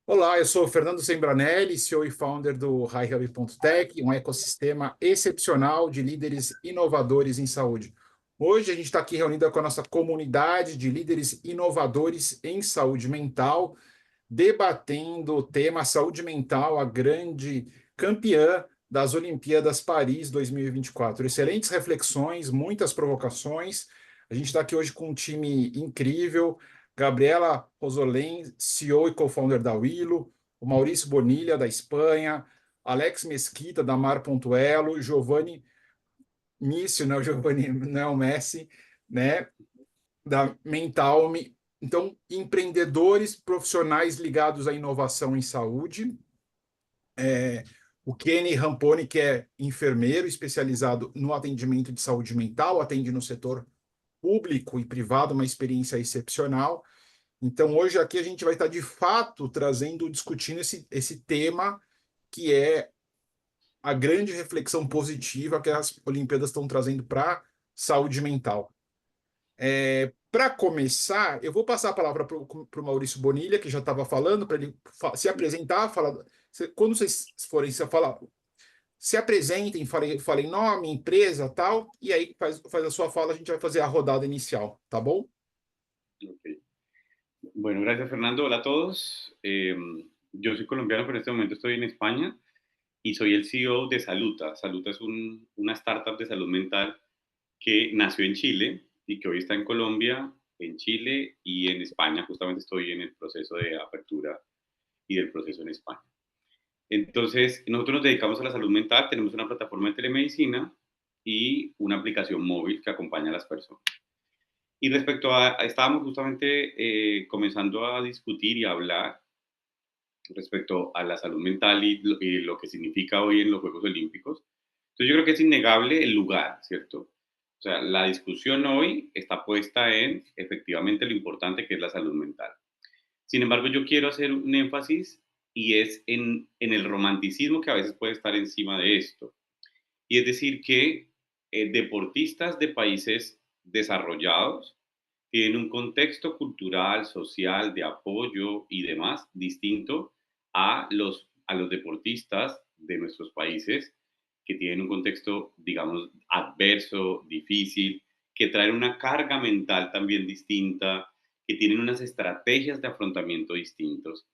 Olá, eu sou o Fernando Sembranelli, CEO e founder do HighHub.tech, um ecossistema excepcional de líderes inovadores em saúde. Hoje a gente está aqui reunido com a nossa comunidade de líderes inovadores em saúde mental, debatendo o tema saúde mental, a grande campeã das Olimpíadas Paris 2024. Excelentes reflexões, muitas provocações. A gente está aqui hoje com um time incrível. Gabriela Rosolém, CEO e co-founder da Willow, o Maurício Bonilha, da Espanha, Alex Mesquita, da Mar.elo, Giovanni Mício, né? O Giovanni não é o Messi, né? Da Mentalme. Então, empreendedores profissionais ligados à inovação em saúde. O Kenny Ramponi, que é enfermeiro especializado no atendimento de saúde mental, atende no setor público e privado, uma experiência excepcional. Então, hoje aqui a gente vai estar de fato trazendo, discutindo esse tema que é a grande reflexão positiva que as Olimpíadas estão trazendo para a saúde mental. Para começar, eu vou passar a palavra para o Maurício Bonilha, que já estava falando, para ele se apresentar, falar, quando vocês forem se falar, se apresentem, falem nome, empresa, tal, e aí faz a sua fala, a gente vai fazer a rodada inicial, tá bom? Ok. Bueno, gracias Fernando. Hola a todos. Yo soy colombiano, pero en este momento estoy en España y soy el CEO de Saluta. Saluta es una startup de salud mental que nació en Chile y que hoy está en Colombia, en Chile y en España. Justamente estoy en el proceso de apertura y del proceso en España. Entonces, nosotros nos dedicamos a la salud mental, tenemos una plataforma de telemedicina y una aplicación móvil que acompaña a las personas. Y respecto estábamos justamente comenzando a discutir y a hablar respecto a la salud mental y lo que significa hoy en los Juegos Olímpicos. Entonces yo creo que es innegable el lugar, ¿cierto? O sea, la discusión hoy está puesta en efectivamente lo importante que es la salud mental. Sin embargo, yo quiero hacer un énfasis y es en el romanticismo que a veces puede estar encima de esto. Y es decir, que deportistas de países desarrollados tienen un contexto cultural, social, de apoyo y demás distinto a los deportistas de nuestros países que tienen un contexto, digamos, adverso, difícil, que traen una carga mental también distinta, que tienen unas estrategias de afrontamiento distintos.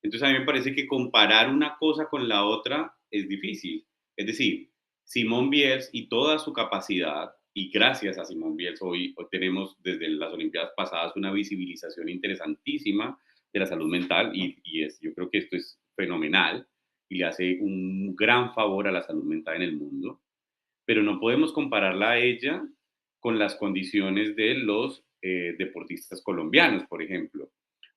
Entonces a mí me parece que comparar una cosa con la otra es difícil. Es decir, Simón Biels y toda su capacidad, y gracias a Simón Biels hoy tenemos desde las Olimpiadas pasadas una visibilización interesantísima de la salud mental yo creo que esto es fenomenal y le hace un gran favor a la salud mental en el mundo, pero no podemos compararla a ella con las condiciones de los deportistas colombianos, por ejemplo,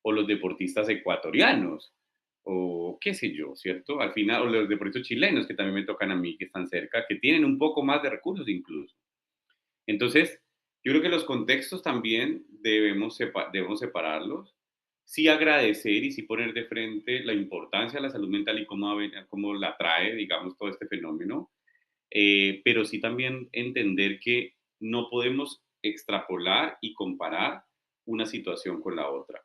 o los deportistas ecuatorianos, o qué sé yo, ¿cierto? Al final, o los deportistas chilenos que también me tocan a mí, que están cerca, que tienen un poco más de recursos incluso. Entonces, yo creo que los contextos también debemos separarlos, sí agradecer y sí poner de frente la importancia de la salud mental y cómo la trae, digamos, todo este fenómeno, pero sí también entender que no podemos extrapolar y comparar una situación con la otra.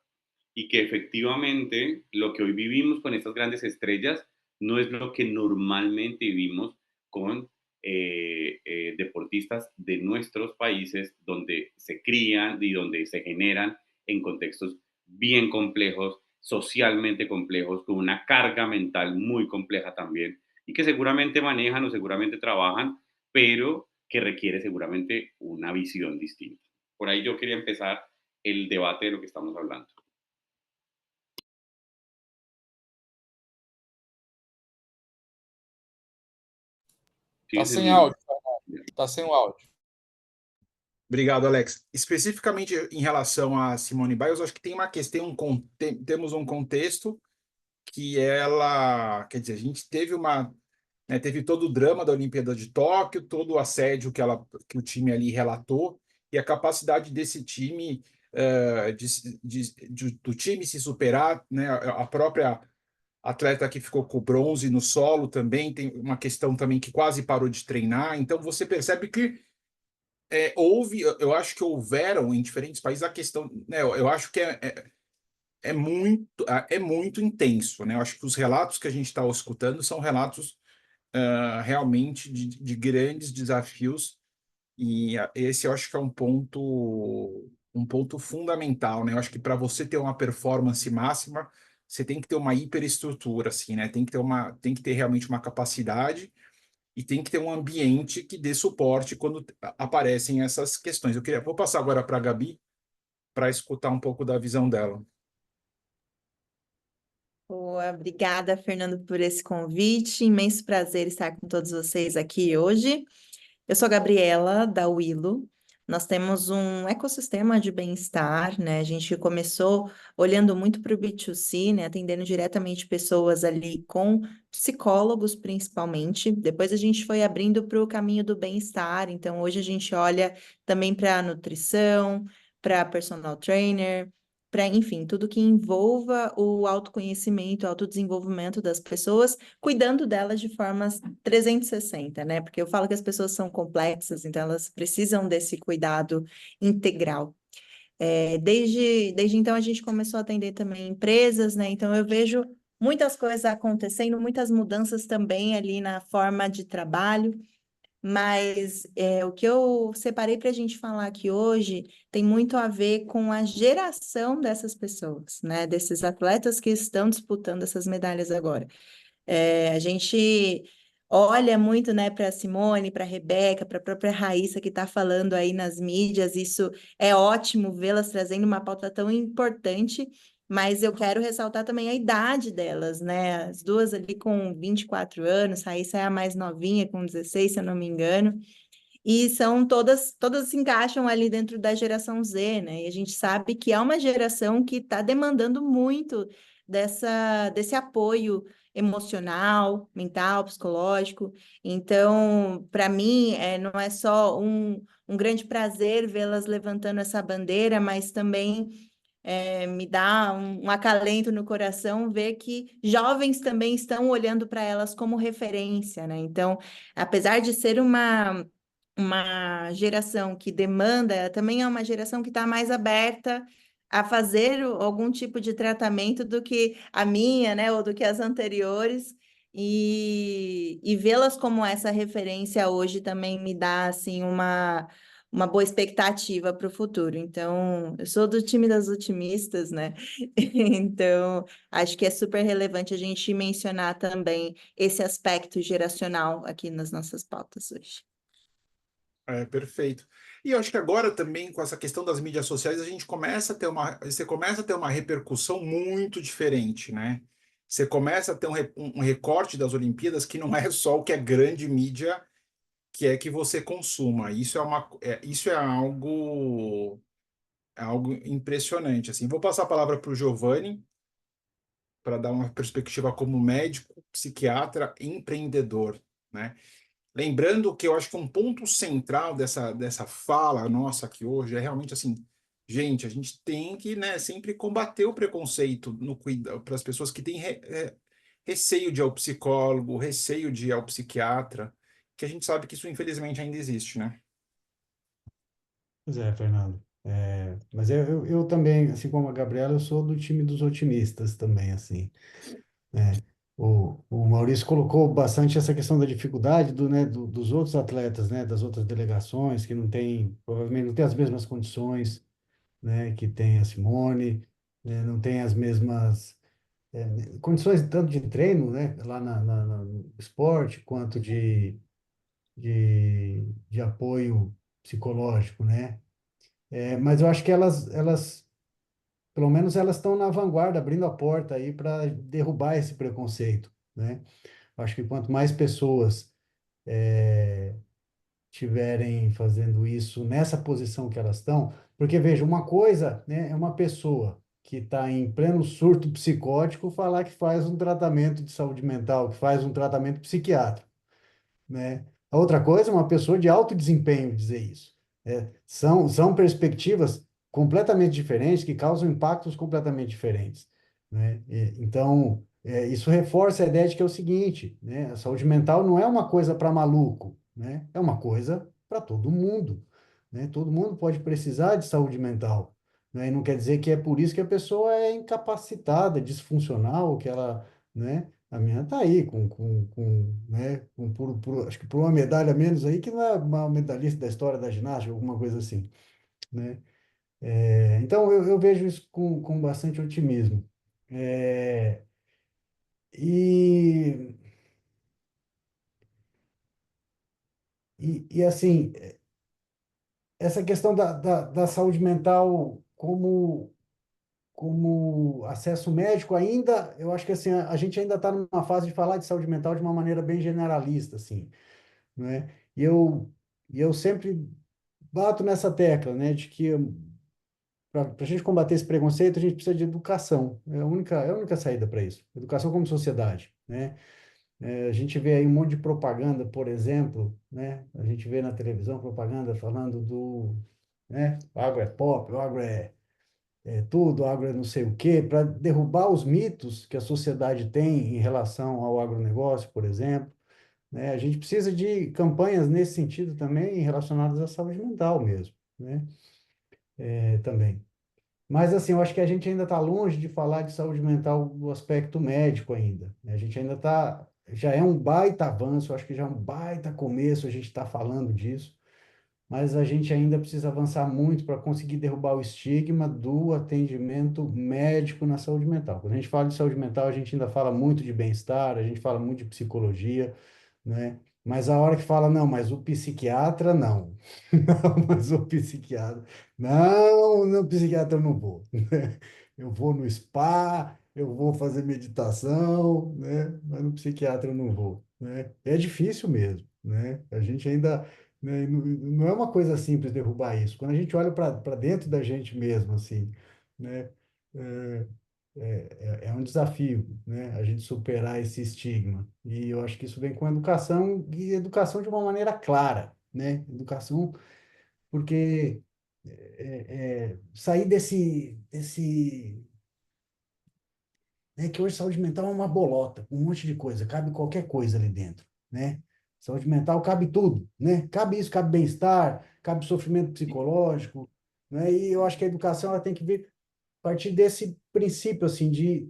Y que efectivamente lo que hoy vivimos con estas grandes estrellas no es lo que normalmente vivimos con deportistas de nuestros países donde se crían y donde se generan en contextos bien complejos, socialmente complejos, con una carga mental muy compleja también y que seguramente manejan o seguramente trabajan, pero que requiere seguramente una visión distinta. Por ahí yo quería empezar el debate de lo que estamos hablando. Tá ¿Sigues sem en áudio, Fernando. Tá sem o áudio. Obrigado, Alex. Especificamente em relação a Simone Biles, acho que tem uma questão, temos um contexto que ela, quer dizer, a gente teve teve todo o drama da Olimpíada de Tóquio, todo o assédio que o time ali relatou e a capacidade desse time do time se superar, né? A própria atleta que ficou com bronze no solo também tem uma questão também que quase parou de treinar. Então você percebe que eu acho que houveram em diferentes países a questão, né? Eu acho que é muito intenso, né? Eu acho que os relatos que a gente está escutando são relatos realmente de grandes desafios, e esse eu acho que é um ponto fundamental, né? Eu acho que para você ter uma performance máxima, você tem que ter uma hiperestrutura, assim, né? Tem que ter realmente uma capacidade e tem que ter um ambiente que dê suporte quando aparecem essas questões. Vou passar agora para a Gabi para escutar um pouco da visão dela. Boa, obrigada, Fernando, por esse convite. Imenso prazer estar com todos vocês aqui hoje. Eu sou a Gabriela, da Willow. Nós temos um ecossistema de bem-estar, né? A gente começou olhando muito para o B2C, né? Atendendo diretamente pessoas ali com psicólogos, principalmente. Depois a gente foi abrindo para o caminho do bem-estar. Então, hoje a gente olha também para nutrição, para personal trainer, para, enfim, tudo que envolva o autoconhecimento, o autodesenvolvimento das pessoas, cuidando delas de formas 360, né? Porque eu falo que as pessoas são complexas, então elas precisam desse cuidado integral. Desde então a gente começou a atender também empresas, né? Então eu vejo muitas coisas acontecendo, muitas mudanças também ali na forma de trabalho. Mas o que eu separei para a gente falar aqui hoje tem muito a ver com a geração dessas pessoas, né? Desses atletas que estão disputando essas medalhas agora. A gente olha muito, né, para a Simone, para a Rebeca, para a própria Raíssa que está falando aí nas mídias. Isso é ótimo vê-las trazendo uma pauta tão importante, mas eu quero ressaltar também a idade delas, né? As duas ali com 24 anos, Raíssa é a mais novinha, com 16, se eu não me engano. E são todas se encaixam ali dentro da geração Z, né? E a gente sabe que é uma geração que está demandando muito desse apoio emocional, mental, psicológico. Então, para mim, não é só um grande prazer vê-las levantando essa bandeira, mas também me dá um acalento no coração ver que jovens também estão olhando para elas como referência, né? Então, apesar de ser uma geração que demanda, também é uma geração que está mais aberta a fazer algum tipo de tratamento do que a minha, né, ou do que as anteriores, e vê-las como essa referência hoje também me dá, assim, uma boa expectativa para o futuro. Então, eu sou do time das otimistas, né? Então, acho que é super relevante a gente mencionar também esse aspecto geracional aqui nas nossas pautas hoje. Perfeito. E eu acho que agora também, com essa questão das mídias sociais, você começa a ter uma repercussão muito diferente, né? Você começa a ter um recorte das Olimpíadas que não é só o que é grande mídia que é que você consuma. Isso é algo impressionante, assim. Vou passar a palavra para o Giovanni para dar uma perspectiva como médico, psiquiatra, empreendedor, né? Lembrando que eu acho que um ponto central dessa fala nossa aqui hoje é realmente assim, gente, a gente tem que, né, sempre combater o preconceito no cuidado para as pessoas que têm receio de ir ao psicólogo, receio de ir ao psiquiatra, que a gente sabe que isso infelizmente ainda existe, né? Pois é, Fernando. Mas eu também, assim como a Gabriela, eu sou do time dos otimistas também, assim, né? O Maurício colocou bastante essa questão da dificuldade dos outros atletas, né, das outras delegações, que não tem, provavelmente não tem as mesmas condições, né, que tem a Simone, né, não tem as mesmas condições tanto de treino, né, lá no esporte, quanto de apoio psicológico, né? Mas eu acho que pelo menos elas estão na vanguarda, abrindo a porta aí para derrubar esse preconceito, né? Eu acho que quanto mais pessoas tiverem fazendo isso nessa posição que elas estão, porque veja, uma coisa, né, é uma pessoa que está em pleno surto psicótico falar que faz um tratamento de saúde mental, que faz um tratamento psiquiátrico, né? A outra coisa é uma pessoa de alto desempenho dizer isso. São perspectivas completamente diferentes que causam impactos completamente diferentes, né? Então, isso reforça a ideia de que é o seguinte, né? A saúde mental não é uma coisa para maluco, né? É uma coisa para todo mundo, né? Todo mundo pode precisar de saúde mental, né? E não quer dizer que é por isso que a pessoa é incapacitada, disfuncional, que ela, né? A minha tá aí né? Acho que por uma medalha a menos aí, que não é uma medalhista da história da ginástica, alguma coisa assim, né? Então, eu vejo isso com bastante otimismo. É, e, assim, essa questão da saúde mental como acesso médico ainda, eu acho que assim, a gente ainda está numa fase de falar de saúde mental de uma maneira bem generalista, assim, né? E eu sempre bato nessa tecla, né, de que para a gente combater esse preconceito, a gente precisa de educação. É a única saída para isso. Educação como sociedade, né? A gente vê aí um monte de propaganda, por exemplo, né? A gente vê na televisão propaganda falando né? O agro é pop, o agro é tudo, o agro é não sei o quê, para derrubar os mitos que a sociedade tem em relação ao agronegócio, por exemplo, né? A gente precisa de campanhas nesse sentido também relacionadas à saúde mental mesmo, né? Também. Mas, assim, eu acho que a gente ainda está longe de falar de saúde mental do aspecto médico ainda, né? A gente ainda está, já é um baita avanço, eu acho que já é um baita começo a gente está falando disso, mas a gente ainda precisa avançar muito para conseguir derrubar o estigma do atendimento médico na saúde mental. Quando a gente fala de saúde mental, a gente ainda fala muito de bem-estar, a gente fala muito de psicologia, né? Mas a hora que fala, não, mas o psiquiatra, não. Não, mas o psiquiatra, não, no psiquiatra eu não vou. Né? Eu vou no spa, eu vou fazer meditação, né? Mas no psiquiatra eu não vou, né? É difícil mesmo, né? A gente ainda, né, não é uma coisa simples derrubar isso. Quando a gente olha para dentro da gente mesmo, assim, né? É, é um desafio, né? A gente superar esse estigma. E eu acho que isso vem com educação e educação de uma maneira clara, né? Educação, porque sair né, que hoje saúde mental é uma bolota, um monte de coisa, cabe qualquer coisa ali dentro, né? Saúde mental cabe tudo, né? Cabe isso, cabe bem-estar, cabe sofrimento psicológico, né? E eu acho que a educação ela tem que vir a partir desse princípio assim de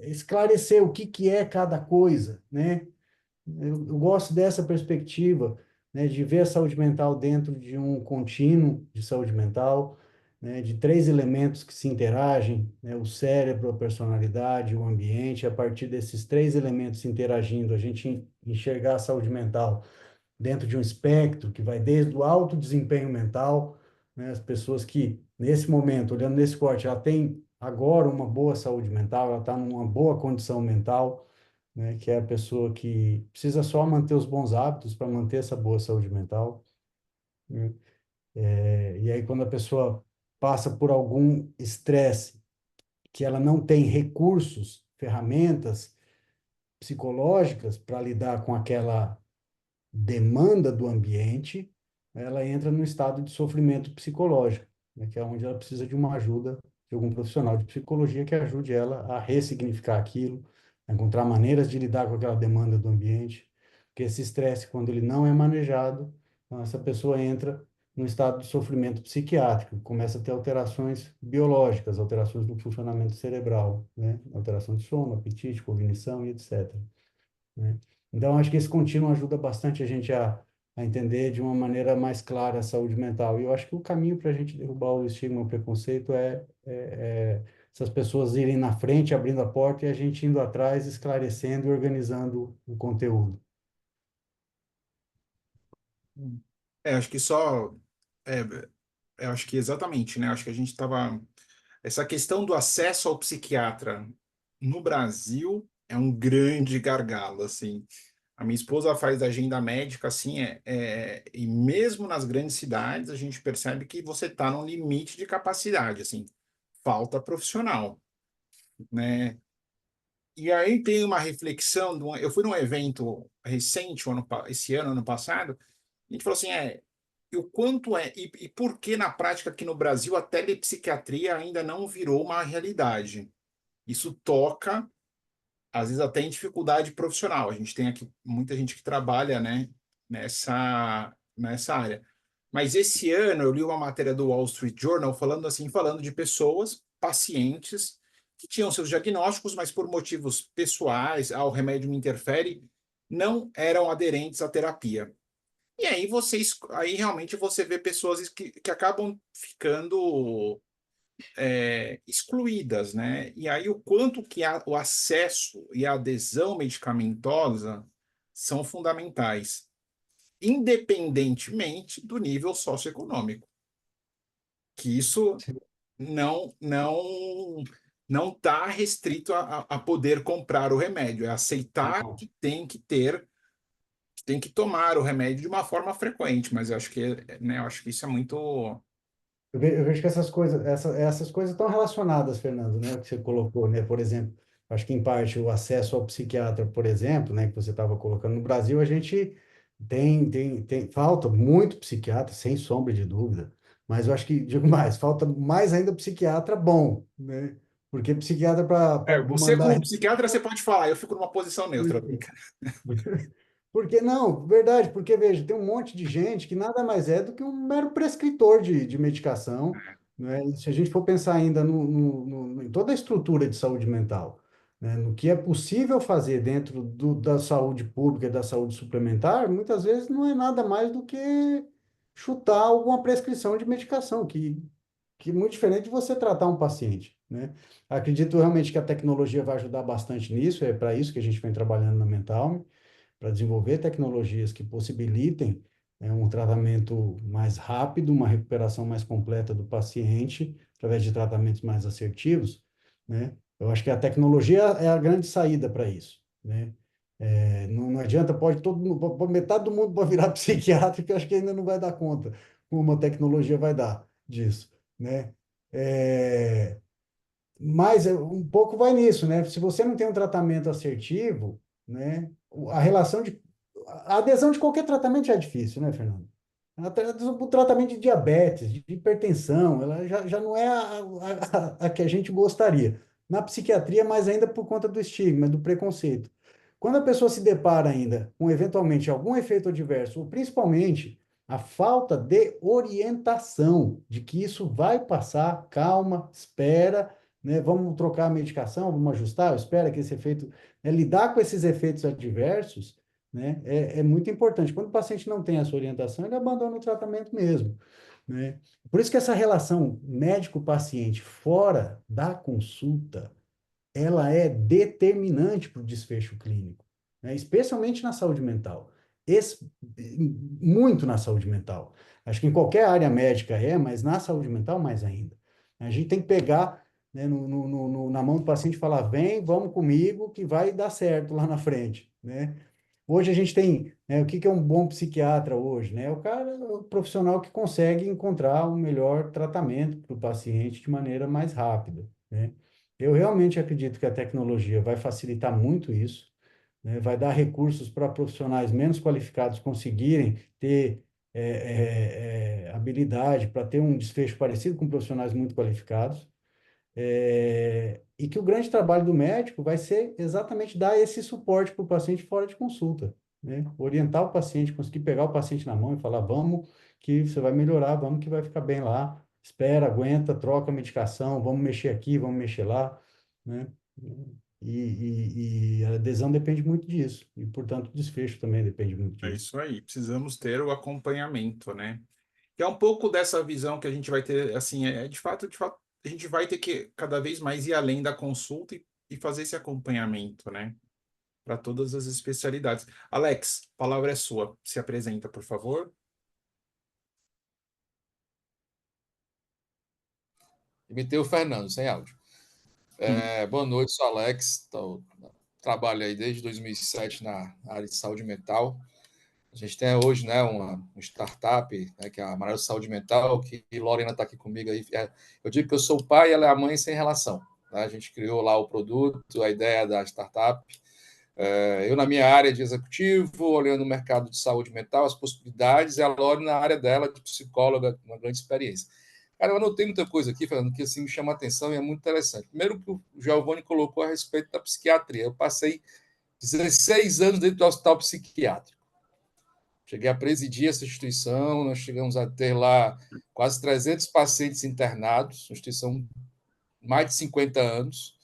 esclarecer o que que é cada coisa, né? Eu gosto dessa perspectiva, né, de ver a saúde mental dentro de um contínuo de saúde mental, né, de três elementos que se interagem, né, o cérebro, a personalidade, o ambiente. A partir desses três elementos interagindo, a gente enxergar a saúde mental dentro de um espectro que vai desde o alto desempenho mental, né, as pessoas que, nesse momento, olhando nesse corte, ela tem agora uma boa saúde mental, ela está numa boa condição mental, né, que é a pessoa que precisa só manter os bons hábitos para manter essa boa saúde mental, né? E aí, quando a pessoa passa por algum estresse, que ela não tem recursos, ferramentas psicológicas para lidar com aquela demanda do ambiente, ela entra num estado de sofrimento psicológico, né, que é onde ela precisa de uma ajuda de algum profissional de psicologia que ajude ela a ressignificar aquilo, a encontrar maneiras de lidar com aquela demanda do ambiente, porque esse estresse, quando ele não é manejado, então essa pessoa entra num estado de sofrimento psiquiátrico, começa a ter alterações biológicas, alterações no funcionamento cerebral, né? Alteração de sono, apetite, cognição e etc, né? Então, acho que esse contínuo ajuda bastante a gente a entender de uma maneira mais clara a saúde mental. E eu acho que o caminho para a gente derrubar o estigma, o preconceito, é essas pessoas irem na frente, abrindo a porta e a gente indo atrás, esclarecendo e organizando o conteúdo. Acho que só. É, eu acho que exatamente, né? Acho que a gente estava. Essa questão do acesso ao psiquiatra no Brasil é um grande gargalo, assim. A minha esposa faz agenda médica, assim, e mesmo nas grandes cidades, a gente percebe que você está no limite de capacidade, assim, falta profissional, né? E aí tem uma reflexão, eu fui num evento recente, esse ano, ano passado, a gente falou assim, e o quanto e por que na prática aqui no Brasil a telepsiquiatria ainda não virou uma realidade? Isso toca, às vezes, até em dificuldade profissional. A gente tem aqui muita gente que trabalha, né, nessa área. Mas esse ano eu li uma matéria do Wall Street Journal falando de pessoas, pacientes, que tinham seus diagnósticos, mas por motivos pessoais, o remédio me interfere, não eram aderentes à terapia. E aí realmente você vê pessoas que acabam ficando excluídas, né? E aí o quanto que o acesso e a adesão medicamentosa são fundamentais, independentemente do nível socioeconômico, que isso não está restrito a poder comprar o remédio, é aceitar Não. que tem que tomar o remédio de uma forma frequente, mas eu acho que, né, eu acho que isso é muito. Eu vejo que essas coisas estão relacionadas, Fernando, né? O que você colocou, né? Por exemplo, acho que em parte o acesso ao psiquiatra, por exemplo, né? Que você estava colocando no Brasil, a gente falta muito psiquiatra, sem sombra de dúvida. Mas eu acho que, digo mais, falta mais ainda psiquiatra bom, né? Porque psiquiatra para Você, mandar. como psiquiatra, você pode falar, eu fico numa posição neutra. Porque não, verdade, porque veja, tem um monte de gente que nada mais é do que um mero prescritor de medicação, né? E se a gente for pensar ainda em toda a estrutura de saúde mental, né? No que é possível fazer dentro da saúde pública e da saúde suplementar, muitas vezes não é nada mais do que chutar alguma prescrição de medicação, que é muito diferente de você tratar um paciente, né? Acredito realmente que a tecnologia vai ajudar bastante nisso, é para isso que a gente vem trabalhando na Mentalme, para desenvolver tecnologias que possibilitem, né, um tratamento mais rápido, uma recuperação mais completa do paciente, através de tratamentos mais assertivos, né? Eu acho que a tecnologia é a grande saída para isso, né? Não adianta, metade do mundo pode virar psiquiátrico, eu acho que ainda não vai dar conta como a tecnologia vai dar disso, né? É, mas um pouco vai nisso, né? Se você não tem um tratamento assertivo, né? A relação de a adesão de qualquer tratamento já é difícil, né, Fernando? Até o tratamento de diabetes, de hipertensão, ela já não é a que a gente gostaria. Na psiquiatria, mais ainda por conta do estigma, do preconceito. Quando a pessoa se depara ainda com eventualmente algum efeito adverso, ou principalmente a falta de orientação de que isso vai passar, calma, espera, né? Vamos trocar a medicação, vamos ajustar, espera que esse efeito, lidar com esses efeitos adversos, né? É muito importante. Quando o paciente não tem essa orientação, ele abandona o tratamento mesmo, né? Por isso que essa relação médico-paciente fora da consulta, ela é determinante para o desfecho clínico, né? Especialmente na saúde mental. Esse, muito na saúde mental. Acho que em qualquer área médica mas na saúde mental mais ainda. A gente tem que pegar, né, na mão do paciente e falar, vem, vamos comigo, que vai dar certo lá na frente, né? Hoje a gente tem, né, o que é um bom psiquiatra hoje, né? O cara, o profissional que consegue encontrar o melhor tratamento para o paciente de maneira mais rápida, né? Eu realmente acredito que a tecnologia vai facilitar muito isso, né? Vai dar recursos para profissionais menos qualificados conseguirem ter habilidade para ter um desfecho parecido com profissionais muito qualificados. E que o grande trabalho do médico vai ser exatamente dar esse suporte para o paciente fora de consulta, né? Orientar o paciente, conseguir pegar o paciente na mão e falar, vamos que você vai melhorar, vamos que vai ficar bem lá, espera, aguenta, troca a medicação, vamos mexer aqui, vamos mexer lá, né? E a adesão depende muito disso, e, portanto, o desfecho também depende muito É disso. isso aí, precisamos ter o acompanhamento, né? Que é um pouco dessa visão que a gente vai ter, assim, de fato, a gente vai ter que cada vez mais ir além da consulta e fazer esse acompanhamento, né? Para todas as especialidades. Alex, a palavra é sua. Se apresenta, por favor. Imitei o Fernando, sem áudio. Boa noite, sou Alex. Trabalho aí desde 2007 na área de saúde mental. A gente tem hoje, né, uma startup, né, que é a Maior Saúde Mental, que Lorena está aqui comigo aí. Eu digo que eu sou o pai e ela é a mãe sem relação, né? A gente criou lá o produto, a ideia da startup. Eu na minha área de executivo, olhando o mercado de saúde mental, as possibilidades, e a Lore na área dela de psicóloga, uma grande experiência. Cara, eu anotei muita coisa aqui, Fernando, que assim, me chama a atenção e é muito interessante. Primeiro que o Giovanni colocou a respeito da psiquiatria. Eu passei 16 anos dentro do hospital psiquiátrico. Cheguei a presidir essa instituição, nós chegamos a ter lá quase 300 pacientes internados, uma instituição mais de 50 anos.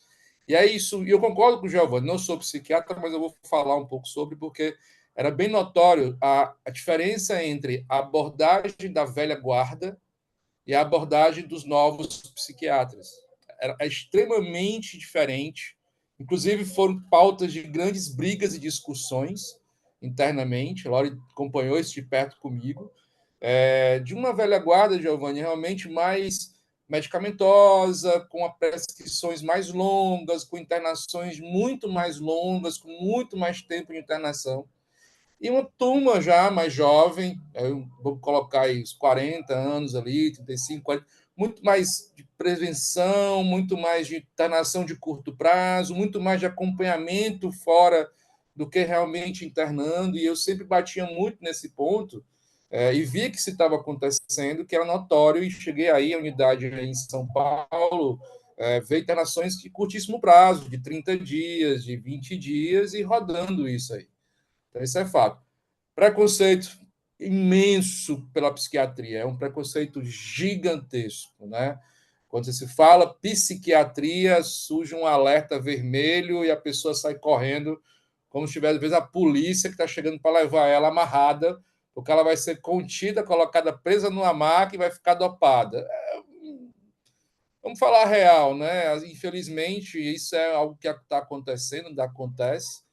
E é isso, e eu concordo com o Giovanni, não sou psiquiatra, mas eu vou falar um pouco sobre, porque era bem notório a diferença entre a abordagem da velha guarda e a abordagem dos novos psiquiatras. Era extremamente diferente, inclusive foram pautas de grandes brigas e discussões internamente, a Lori acompanhou isso de perto comigo, de uma velha guarda, Giovanni, realmente mais medicamentosa, com prescrições mais longas, com internações muito mais longas, com muito mais tempo de internação. E uma turma já mais jovem, eu vou colocar aí os 40 anos ali, 35, 40, muito mais de prevenção, muito mais de internação de curto prazo, muito mais de acompanhamento fora do que realmente internando, e eu sempre batia muito nesse ponto, e vi que se estava acontecendo, que era notório, e cheguei aí à unidade em São Paulo, ver internações de curtíssimo prazo, de 30 dias, de 20 dias, e rodando isso aí. Então, isso é fato. Preconceito imenso pela psiquiatria, é um preconceito gigantesco, né? Quando se fala psiquiatria, surge um alerta vermelho e a pessoa sai correndo, como se tivesse, às vezes, a polícia que está chegando para levar ela amarrada, porque ela vai ser contida, colocada presa numa maca e vai ficar dopada. Vamos falar a real, né? Infelizmente, isso é algo que está acontecendo, ainda acontece,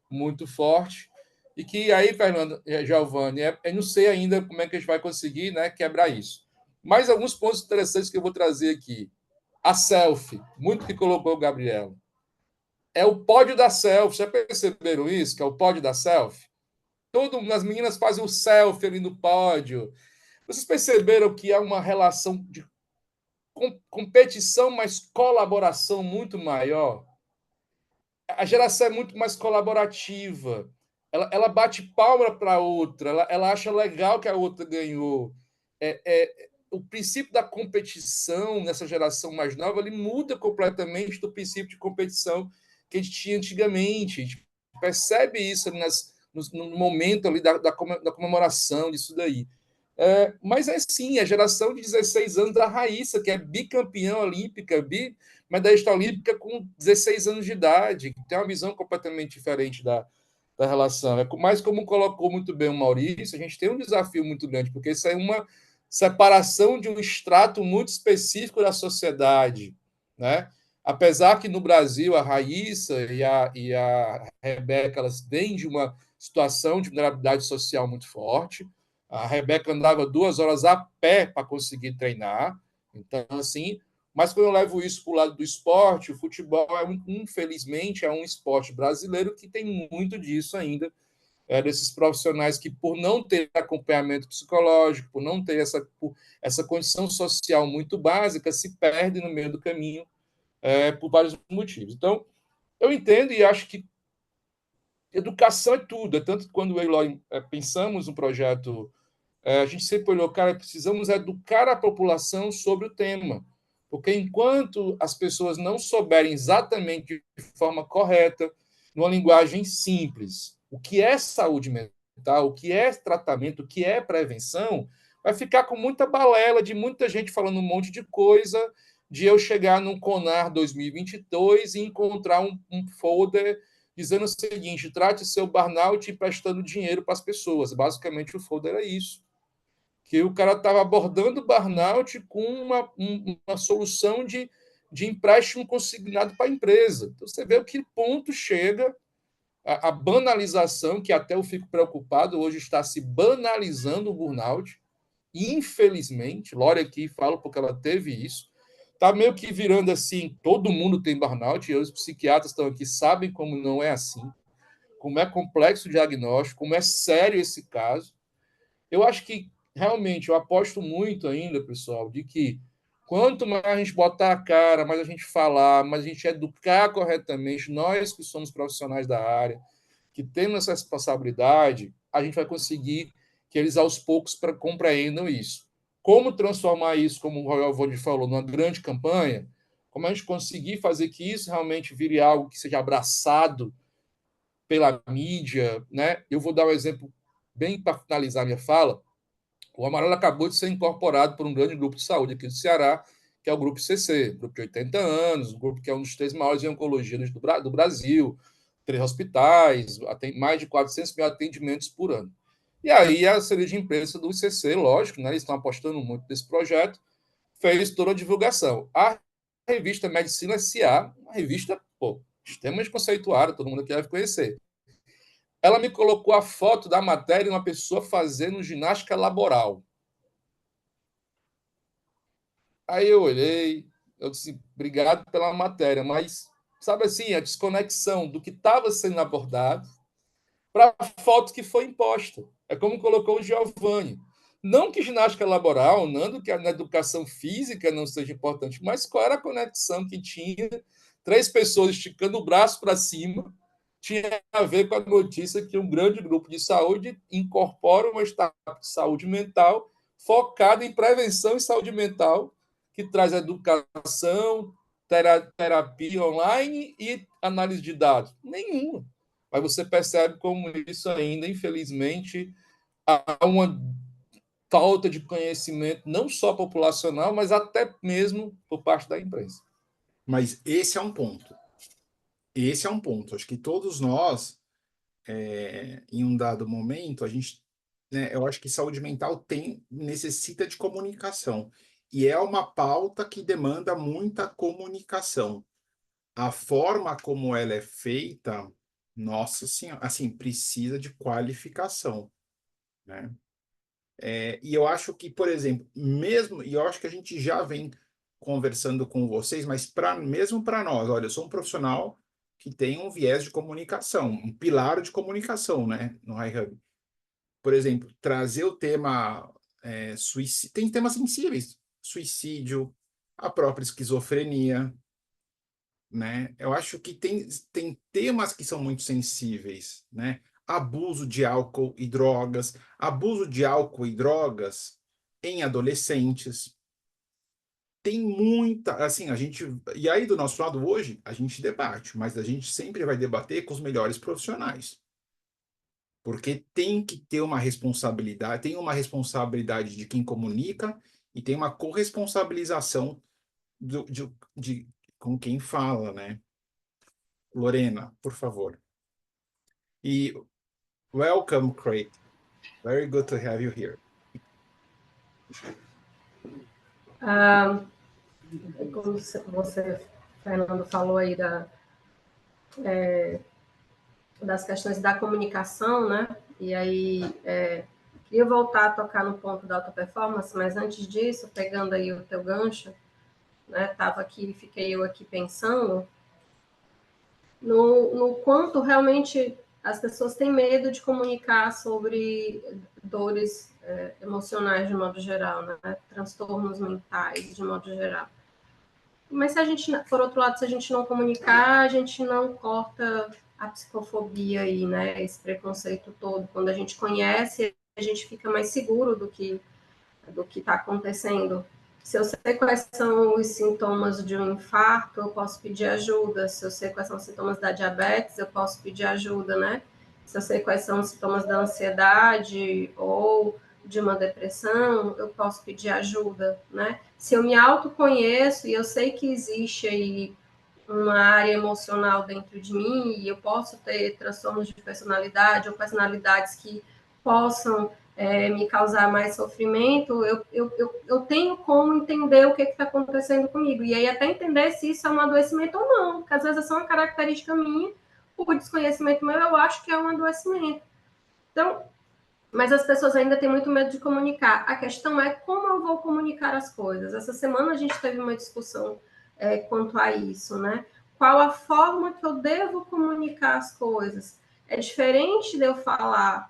muito forte. E que aí, Fernando, Giovanni, eu não sei ainda como é que a gente vai conseguir, né, quebrar isso. Mais alguns pontos interessantes que eu vou trazer aqui. A selfie, muito que colocou o Gabriel. É o pódio da selfie. Já perceberam isso? Que é o pódio da selfie? As meninas fazem o selfie ali no pódio. Vocês perceberam que há uma relação de competição, mas colaboração muito maior? A geração é muito mais colaborativa. Bate palma para a outra, ela acha legal que a outra ganhou. O princípio da competição nessa geração mais nova ele muda completamente do princípio de competição que a gente tinha antigamente. A gente percebe isso no momento ali da comemoração disso daí. Mas é sim, a geração de 16 anos da Raíssa, que é bicampeã olímpica, medalhista olímpica com 16 anos de idade, que tem uma visão completamente diferente da relação. Mas como colocou muito bem o Maurício, a gente tem um desafio muito grande, porque isso é uma separação de um extrato muito específico da sociedade, né? Apesar que no Brasil a Raíssa e a Rebeca elas vêm de uma situação de vulnerabilidade social muito forte. A Rebeca andava 2 horas a pé para conseguir treinar. Então, assim, mas quando eu levo isso para o lado do esporte, o futebol, infelizmente, é um esporte brasileiro que tem muito disso ainda, desses profissionais que, por não ter acompanhamento psicológico, por não ter essa condição social muito básica, se perdem no meio do caminho por vários motivos. Então, eu entendo e acho que educação é tudo. É tanto que quando eu e Lori pensamos no projeto, a gente sempre olhou, cara, precisamos educar a população sobre o tema. Porque enquanto as pessoas não souberem exatamente de forma correta, numa linguagem simples, o que é saúde mental, o que é tratamento, o que é prevenção, vai ficar com muita balela de muita gente falando um monte de coisa, de eu chegar no CONAR 2022 e encontrar um folder dizendo o seguinte, trate seu burnout emprestando dinheiro para as pessoas. Basicamente, o folder é isso. Que o cara estava abordando o burnout com uma solução de empréstimo consignado para a empresa. Então, você vê o que ponto chega a banalização, que até eu fico preocupado, hoje está se banalizando o burnout, infelizmente, Lore aqui fala porque ela teve isso, está meio que virando assim, todo mundo tem burnout, e os psiquiatras estão aqui, sabem como não é assim, como é complexo o diagnóstico, como é sério esse caso. Eu acho que, realmente, eu aposto muito ainda, pessoal, de que quanto mais a gente botar a cara, mais a gente falar, mais a gente educar corretamente, nós que somos profissionais da área, que temos essa responsabilidade, a gente vai conseguir que eles, aos poucos, compreendam isso. Como transformar isso, como o Royal Vode falou, numa grande campanha, como a gente conseguir fazer que isso realmente vire algo que seja abraçado pela mídia, né? Eu vou dar um exemplo bem para finalizar minha fala, o Amarelo acabou de ser incorporado por um grande grupo de saúde aqui do Ceará, que é o Grupo ICC, grupo de 80 anos, um grupo que é um dos 3 maiores em oncologia do Brasil, 3 hospitais, tem mais de 400 mil atendimentos por ano. E aí a assessoria de imprensa do ICC, lógico, né, eles estão apostando muito nesse projeto, fez toda a divulgação. A revista Medicina S.A., uma revista extremamente conceituada, todo mundo aqui deve conhecer. Ela me colocou a foto da matéria de uma pessoa fazendo ginástica laboral. Aí eu olhei, eu disse, obrigado pela matéria, mas, sabe assim, a desconexão do que estava sendo abordado para a foto que foi imposta. É como colocou o Giovanni. Não que ginástica laboral, não que na educação física não seja importante, mas qual era a conexão que tinha 3 pessoas esticando o braço para cima, tinha a ver com a notícia que um grande grupo de saúde incorpora uma startup de saúde mental focada em prevenção e saúde mental, que traz educação, terapia online e análise de dados. Nenhuma. Mas você percebe como isso ainda, infelizmente, há uma falta de conhecimento, não só populacional, mas até mesmo por parte da imprensa. Mas esse é um ponto. Esse é um ponto. Acho que todos nós, em um dado momento, a gente, né, eu acho que saúde mental necessita de comunicação. E é uma pauta que demanda muita comunicação. A forma como ela é feita, nossa senhora, assim, precisa de qualificação, né? E eu acho que, por exemplo, mesmo, e eu acho que a gente já vem conversando com vocês, mas mesmo para nós, olha, eu sou um profissional que tem um viés de comunicação, um pilar de comunicação, né, no iHub. Por exemplo, trazer o tema suicídio, tem temas sensíveis, suicídio, a própria esquizofrenia, né? Eu acho que tem temas que são muito sensíveis, né? Abuso de álcool e drogas em adolescentes. Tem muita, assim, e aí do nosso lado hoje, a gente debate, mas a gente sempre vai debater com os melhores profissionais. Porque tem que ter uma responsabilidade, tem uma responsabilidade de quem comunica e tem uma corresponsabilização de com quem fala, né? Lorena, por favor. E welcome, Craig. Very good to have you here. Como você, Fernando, falou aí das questões da comunicação, né? E aí, queria voltar a tocar no ponto da alta performance, mas antes disso, pegando aí o teu gancho, né? Fiquei eu aqui pensando no quanto realmente as pessoas têm medo de comunicar sobre dores emocionais de modo geral, né? Transtornos mentais de modo geral. Mas se a gente, por outro lado, se a gente não comunicar, a gente não corta a psicofobia aí, né? Esse preconceito todo. Quando a gente conhece, a gente fica mais seguro do que está acontecendo. Se eu sei quais são os sintomas de um infarto, eu posso pedir ajuda. Se eu sei quais são os sintomas da diabetes, eu posso pedir ajuda, né? Se eu sei quais são os sintomas da ansiedade ou de uma depressão, eu posso pedir ajuda, né? Se eu me autoconheço e eu sei que existe aí uma área emocional dentro de mim e eu posso ter transtornos de personalidade ou personalidades que possam me causar mais sofrimento, eu tenho como entender o que está acontecendo comigo. E aí até entender se isso é um adoecimento ou não, porque às vezes é só uma característica minha, por desconhecimento meu, eu acho que é um adoecimento. Então, mas as pessoas ainda têm muito medo de comunicar. A questão é como eu vou comunicar as coisas. Essa semana a gente teve uma discussão quanto a isso, né? Qual a forma que eu devo comunicar as coisas? É diferente de eu falar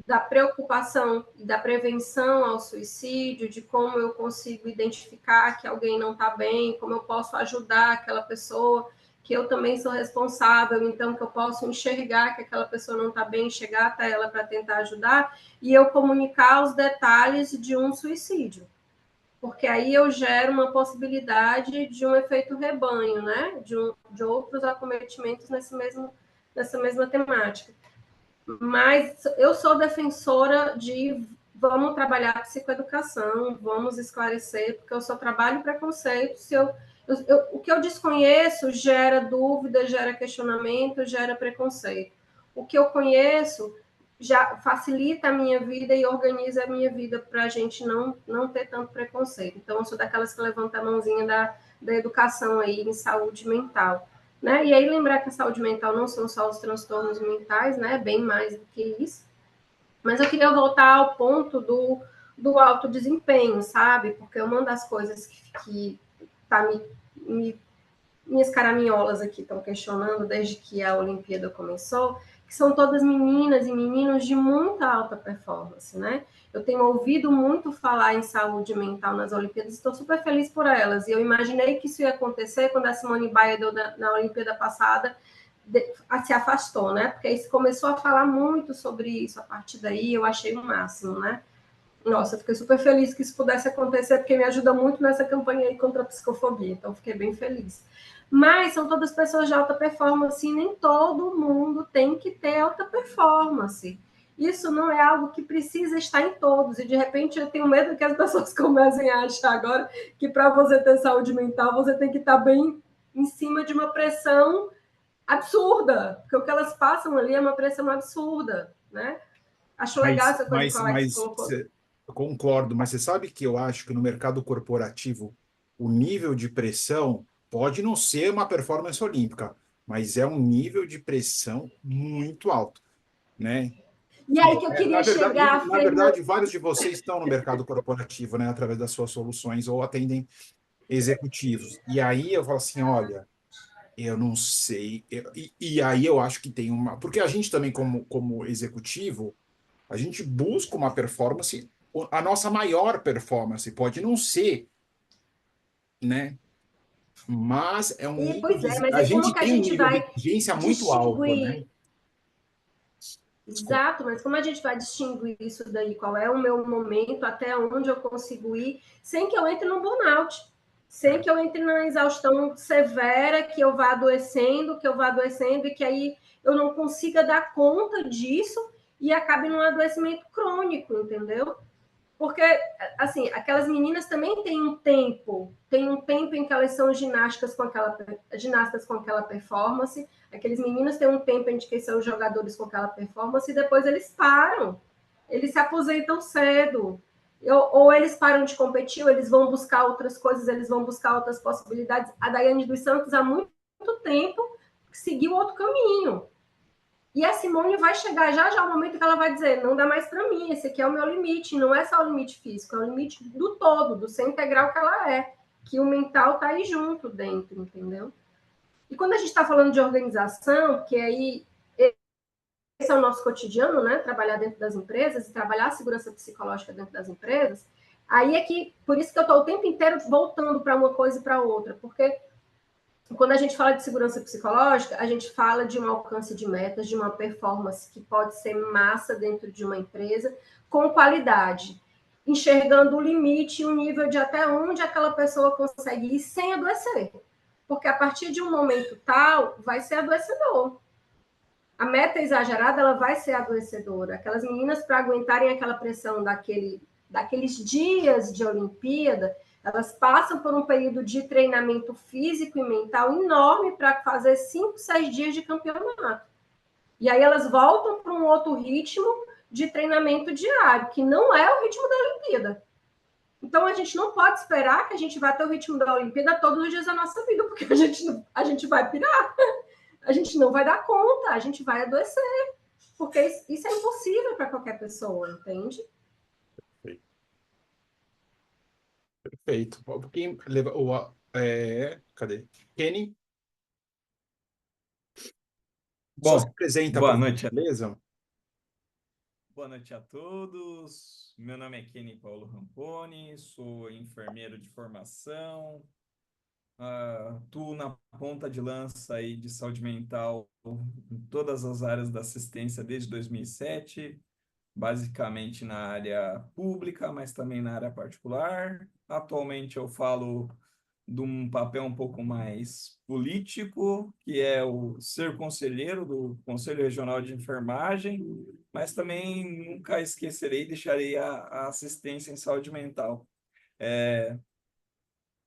da preocupação e da prevenção ao suicídio, de como eu consigo identificar que alguém não está bem, como eu posso ajudar aquela pessoa, que eu também sou responsável, então que eu posso enxergar que aquela pessoa não está bem, chegar até ela para tentar ajudar, e eu comunicar os detalhes de um suicídio. Porque aí eu gero uma possibilidade de um efeito rebanho, né? De outros acometimentos nessa mesma temática. Mas eu sou defensora de vamos trabalhar psicoeducação, vamos esclarecer, porque eu só trabalho preconceito. O que eu desconheço gera dúvida, gera questionamento, gera preconceito. O que eu conheço já facilita a minha vida e organiza a minha vida para a gente não ter tanto preconceito. Então, eu sou daquelas que levanta a mãozinha da educação aí em saúde mental. Né? E aí lembrar que a saúde mental não são só os transtornos mentais, né? Bem mais do que isso. Mas eu queria voltar ao ponto do alto desempenho, sabe? Porque uma das coisas que tá minhas caraminholas aqui estão questionando desde que a Olimpíada começou, que são todas meninas e meninos de muita alta performance, né? Eu tenho ouvido muito falar em saúde mental nas Olimpíadas, estou super feliz por elas. E eu imaginei que isso ia acontecer quando a Simone Biles, na Olimpíada passada, se afastou, né? Porque aí se começou a falar muito sobre isso a partir daí, eu achei o máximo, né? Nossa, eu fiquei super feliz que isso pudesse acontecer, porque me ajuda muito nessa campanha aí contra a psicofobia, então fiquei bem feliz. Mas são todas pessoas de alta performance e nem todo mundo tem que ter alta performance. Isso não é algo que precisa estar em todos, e de repente eu tenho medo que as pessoas comecem a achar agora que para você ter saúde mental você tem que estar bem em cima de uma pressão absurda, porque o que elas passam ali é uma pressão absurda, né? Acho legal essa coisa que o Alex colocou. Eu concordo, mas você sabe que eu acho que no mercado corporativo o nível de pressão pode não ser uma performance olímpica, mas é um nível de pressão muito alto, né? E aí que eu queria chegar, Na verdade, vários de vocês estão no mercado corporativo, né, através das suas soluções ou atendem executivos. E aí eu falo assim, olha, eu não sei. E aí eu acho que tem uma. Porque a gente também, como executivo, a gente busca uma performance, a nossa maior performance pode não ser, né? Mas é um nível Pois é, mas a aí como gente que a tem um gente nível de vai exigência muito alto, né? distinguir? Exato, mas como a gente vai distinguir isso daí? Qual é o meu momento, até onde eu consigo ir, sem que eu entre no burnout, sem que eu entre na exaustão severa, que eu vá adoecendo e que aí eu não consiga dar conta disso e acabe num adoecimento crônico, entendeu? Porque, assim, aquelas meninas também têm um tempo em que elas são ginastas com aquela performance, aqueles meninos têm um tempo em que são jogadores com aquela performance e depois eles param, eles se aposentam cedo, ou eles param de competir, ou eles vão buscar outras coisas, eles vão buscar outras possibilidades. A Daiane dos Santos, há muito tempo, seguiu outro caminho. E a Simone vai chegar já o momento que ela vai dizer, não dá mais para mim, esse aqui é o meu limite, não é só o limite físico, é o limite do todo, do ser integral que ela é, que o mental tá aí junto dentro, entendeu? E quando a gente está falando de organização, porque aí esse é o nosso cotidiano, né? Trabalhar dentro das empresas e trabalhar a segurança psicológica dentro das empresas, aí é que, por isso que eu estou o tempo inteiro voltando para uma coisa e para outra, porque quando a gente fala de segurança psicológica, a gente fala de um alcance de metas, de uma performance que pode ser massa dentro de uma empresa, com qualidade, enxergando o limite e o nível de até onde aquela pessoa consegue ir sem adoecer. Porque a partir de um momento tal, vai ser adoecedor. A meta exagerada, ela vai ser adoecedora. Aquelas meninas, para aguentarem aquela pressão daqueles dias de Olimpíada, elas passam por um período de treinamento físico e mental enorme para fazer 5, 6 dias de campeonato. E aí elas voltam para um outro ritmo de treinamento diário, que não é o ritmo da Olimpíada. Então, a gente não pode esperar que a gente vá ter o ritmo da Olimpíada todos os dias da nossa vida, porque a gente vai pirar. A gente não vai dar conta, a gente vai adoecer. Porque isso é impossível para qualquer pessoa, entende? Perfeito. Quem leva cadê? Kenny, só se Bom, apresenta boa para noite. beleza? Boa noite a todos. Meu nome é Kenny Paulo Ramponi, sou enfermeiro de formação, atuo na ponta de lança aí de saúde mental em todas as áreas da assistência desde 2007, basicamente na área pública, mas também na área particular. Atualmente eu falo de um papel um pouco mais político, que é o ser conselheiro do Conselho Regional de Enfermagem, mas também nunca esquecerei e deixarei a assistência em saúde mental.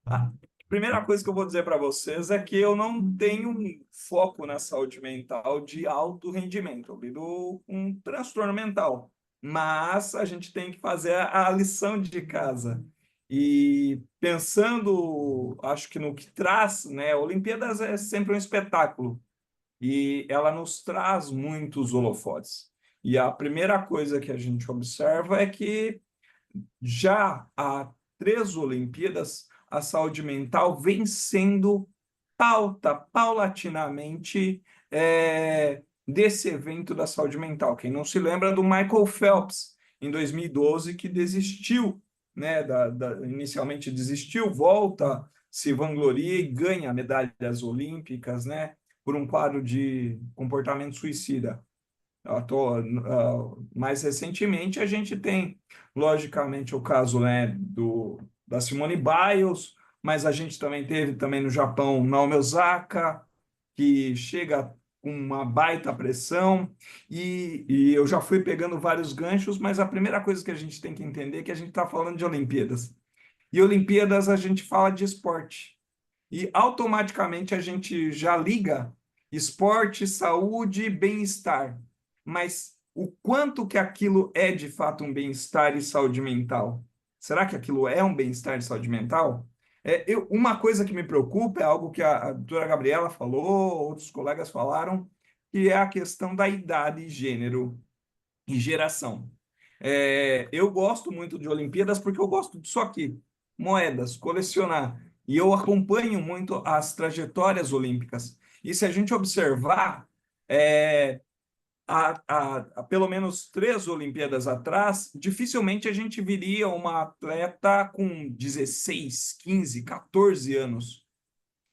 A primeira coisa que eu vou dizer para vocês é que eu não tenho um foco na saúde mental de alto rendimento. Eu lido com um transtorno mental, mas a gente tem que fazer a lição de casa. E pensando, acho que no que traz, né? Olimpíadas é sempre um espetáculo e ela nos traz muitos holofotes. E a primeira coisa que a gente observa é que já há 3 Olimpíadas, a saúde mental vem sendo pauta paulatinamente desse evento da saúde mental. Quem não se lembra do Michael Phelps, em 2012, que desistiu, né, inicialmente desistiu, volta, se vangloria e ganha medalhas olímpicas, né, por um quadro de comportamento suicida. Mais recentemente, a gente tem, logicamente, o caso, né, da Simone Biles, mas a gente também teve também no Japão Naomi Osaka, que chega com uma baita pressão, e eu já fui pegando vários ganchos, mas a primeira coisa que a gente tem que entender é que a gente está falando de Olimpíadas. E Olimpíadas a gente fala de esporte. E automaticamente a gente já liga esporte, saúde e bem-estar. Mas o quanto que aquilo é de fato um bem-estar e saúde mental? Será que aquilo é um bem-estar e saúde mental? Uma coisa que me preocupa é algo que a doutora Gabriela falou, outros colegas falaram, que é a questão da idade, gênero e geração. Eu gosto muito de Olimpíadas porque eu gosto disso aqui, moedas, colecionar. E eu acompanho muito as trajetórias olímpicas. E se a gente observar, há pelo menos 3 Olimpíadas atrás, dificilmente a gente viria uma atleta com 16, 15, 14 anos.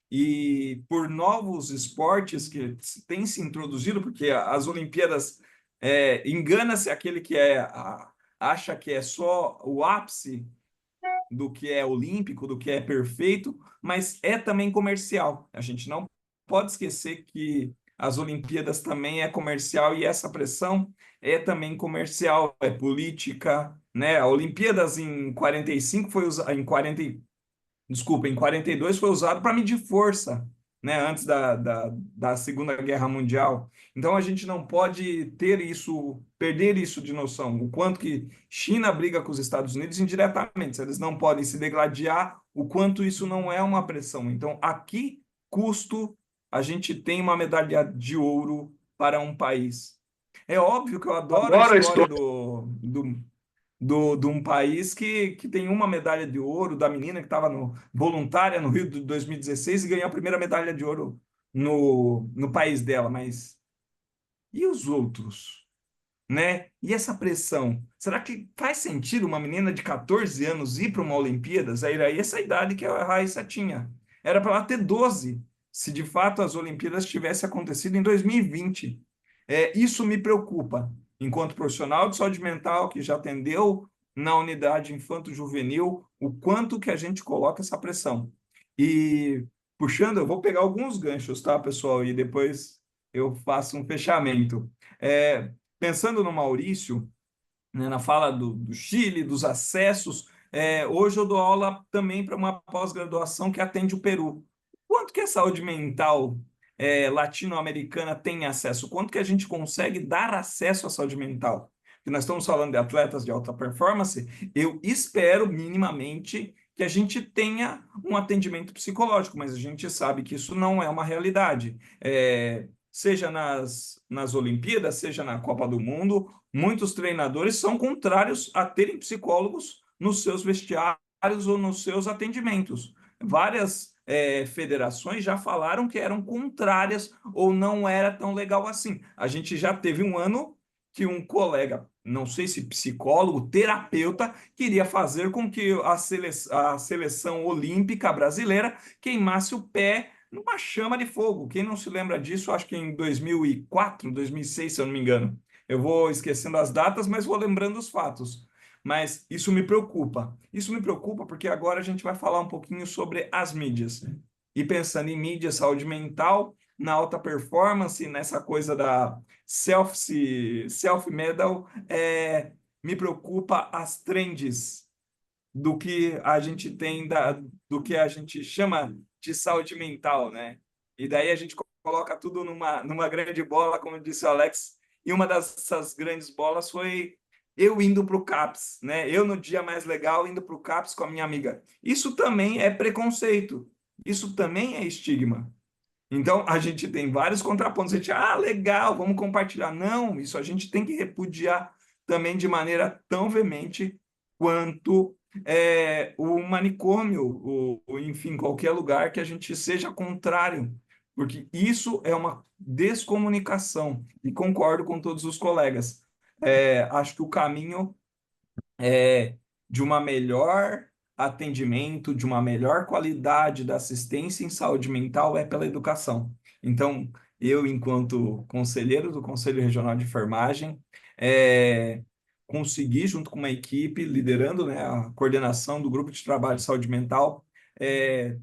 E por novos esportes que têm se introduzido, porque as Olimpíadas, engana-se aquele que acha que é só o ápice do que é olímpico, do que é perfeito, mas é também comercial. A gente não pode esquecer que as Olimpíadas também é comercial e essa pressão é também comercial, é política, né? A Olimpíadas em 45 foi usada em 42 foi usado para medir força, né, antes da Segunda Guerra Mundial. Então a gente não pode perder isso de noção, o quanto que China briga com os Estados Unidos indiretamente, eles não podem se degladiar, o quanto isso não é uma pressão. Então, a que custo a gente tem uma medalha de ouro para um país? É óbvio que eu adoro a história de um país que tem uma medalha de ouro, da menina que estava voluntária no Rio de 2016 e ganhou a primeira medalha de ouro no país dela, mas e os outros, né? E essa pressão? Será que faz sentido uma menina de 14 anos ir para uma Olimpíadas? Era essa idade que a Raíssa tinha. Era para ela ter 12, se de fato as Olimpíadas tivessem acontecido em 2020. Isso me preocupa, enquanto profissional de saúde mental que já atendeu na unidade infanto-juvenil, o quanto que a gente coloca essa pressão. E, puxando, eu vou pegar alguns ganchos, tá, pessoal? E depois eu faço um fechamento. Pensando no Maurício, né, na fala do Chile, dos acessos, hoje eu dou aula também para uma pós-graduação que atende o Peru. Quanto que a saúde mental latino-americana tem acesso? Quanto que a gente consegue dar acesso à saúde mental? Porque nós estamos falando de atletas de alta performance, eu espero minimamente que a gente tenha um atendimento psicológico, mas a gente sabe que isso não é uma realidade. Seja nas Olimpíadas, seja na Copa do Mundo, muitos treinadores são contrários a terem psicólogos nos seus vestiários ou nos seus atendimentos. Várias federações já falaram que eram contrárias ou não era tão legal assim. A gente já teve um ano que um colega, não sei se psicólogo, terapeuta, queria fazer com que a seleção olímpica brasileira queimasse o pé numa chama de fogo. Quem não se lembra disso, acho que em 2004, 2006, se eu não me engano. Eu vou esquecendo as datas, mas vou lembrando os fatos. mas isso me preocupa. Isso me preocupa porque agora a gente vai falar um pouquinho sobre as mídias. E pensando em mídia, saúde mental, na alta performance, nessa coisa da self-medal, me preocupa as trends do que a gente tem, do que a gente chama de saúde mental, né? E daí a gente coloca tudo numa grande bola, como disse o Alex, e uma dessas grandes bolas foi eu indo para o CAPS, né? Eu, no dia mais legal, indo para o CAPS com a minha amiga. Isso também é preconceito, isso também é estigma. Então, a gente tem vários contrapontos. A gente, legal, vamos compartilhar. Não, isso a gente tem que repudiar também de maneira tão veemente quanto o manicômio, enfim, qualquer lugar que a gente seja contrário, porque isso é uma descomunicação, e concordo com todos os colegas. Acho que o caminho de uma melhor atendimento, de uma melhor qualidade da assistência em saúde mental é pela educação. Então, eu, enquanto conselheiro do Conselho Regional de Enfermagem, consegui, junto com uma equipe, liderando, né, a coordenação do Grupo de Trabalho de Saúde Mental,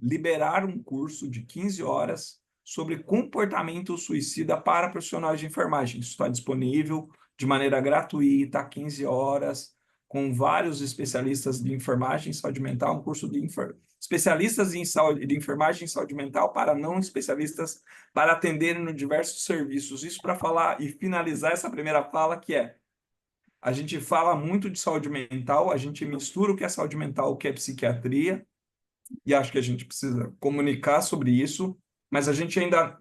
liberar um curso de 15 horas sobre comportamento suicida para profissionais de enfermagem. Isso está disponível de maneira gratuita, 15 horas, com vários especialistas de enfermagem e saúde mental, um curso de especialistas em saúde, de enfermagem e saúde mental para não especialistas, para atenderem nos diversos serviços. Isso para falar e finalizar essa primeira fala, que a gente fala muito de saúde mental, a gente mistura o que é saúde mental, o que é psiquiatria, e acho que a gente precisa comunicar sobre isso, mas a gente ainda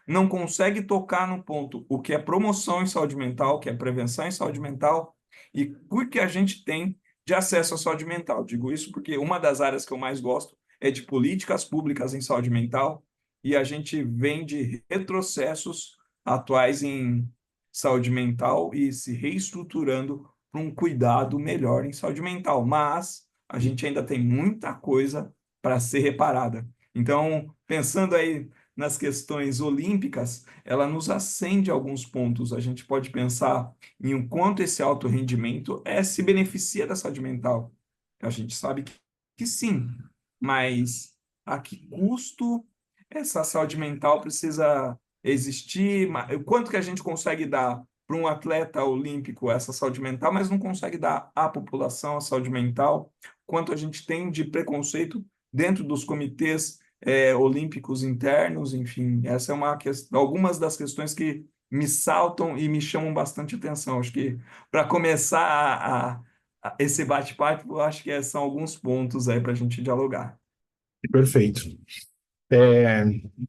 não consegue tocar no ponto o que é promoção em saúde mental, o que é prevenção em saúde mental, e o que a gente tem de acesso à saúde mental. Digo isso porque uma das áreas que eu mais gosto é de políticas públicas em saúde mental, e a gente vem de retrocessos atuais em saúde mental e se reestruturando para um cuidado melhor em saúde mental. Mas a gente ainda tem muita coisa para ser reparada. Então, pensando aí nas questões olímpicas, ela nos acende alguns pontos. A gente pode pensar em o quanto esse alto rendimento se beneficia da saúde mental. A gente sabe que sim, mas a que custo essa saúde mental precisa existir? O quanto que a gente consegue dar para um atleta olímpico essa saúde mental, mas não consegue dar à população a saúde mental? Quanto a gente tem de preconceito dentro dos comitês olímpicos internos, enfim, essa é algumas das questões que me saltam e me chamam bastante atenção. Acho que para começar esse bate-papo, acho que são alguns pontos aí para a gente dialogar. Perfeito.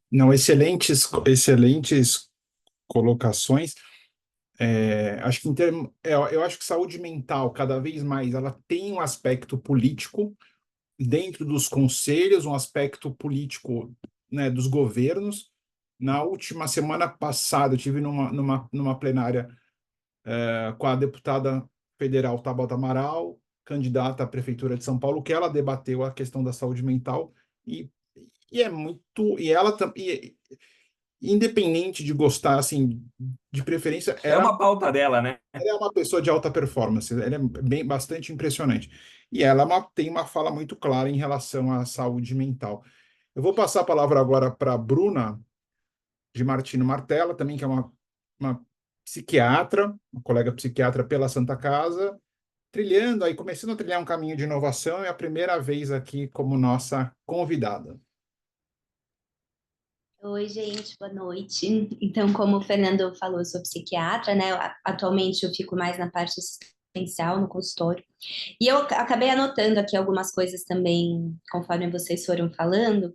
Não, excelentes colocações. Acho que eu acho que saúde mental, cada vez mais, ela tem um aspecto político dentro dos conselhos, um aspecto político, né, dos governos. Na última semana passada, eu tive numa plenária com a deputada federal Tabata Amaral, candidata à prefeitura de São Paulo, que ela debateu a questão da saúde mental e é muito, e ela também, independente de gostar, assim, de preferência, É uma pauta dela, né? ela é uma pessoa de alta performance, ela é bastante impressionante. E ela tem uma fala muito clara em relação à saúde mental. Eu vou passar a palavra agora para a Bruna de Martino Martella, também, que é uma psiquiatra, uma colega psiquiatra pela Santa Casa, começando a trilhar um caminho de inovação, é a primeira vez aqui como nossa convidada. Oi, gente, boa noite. Então, como o Fernando falou, eu sou psiquiatra, né? Atualmente eu fico mais na parte assistencial, no consultório. E eu acabei anotando aqui algumas coisas também, conforme vocês foram falando.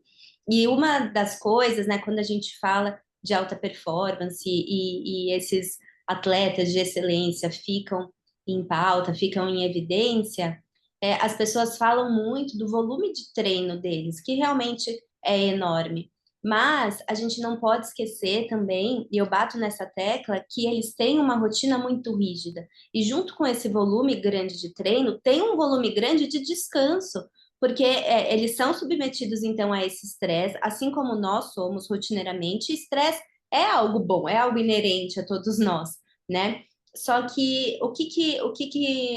E uma das coisas, né, quando a gente fala de alta performance e esses atletas de excelência ficam em pauta, ficam em evidência, as pessoas falam muito do volume de treino deles, que realmente é enorme. Mas a gente não pode esquecer também, e eu bato nessa tecla, que eles têm uma rotina muito rígida. E junto com esse volume grande de treino, tem um volume grande de descanso, porque eles são submetidos, então, a esse estresse, assim como nós somos rotineiramente. Estresse é algo bom, é algo inerente a todos nós, né? Só que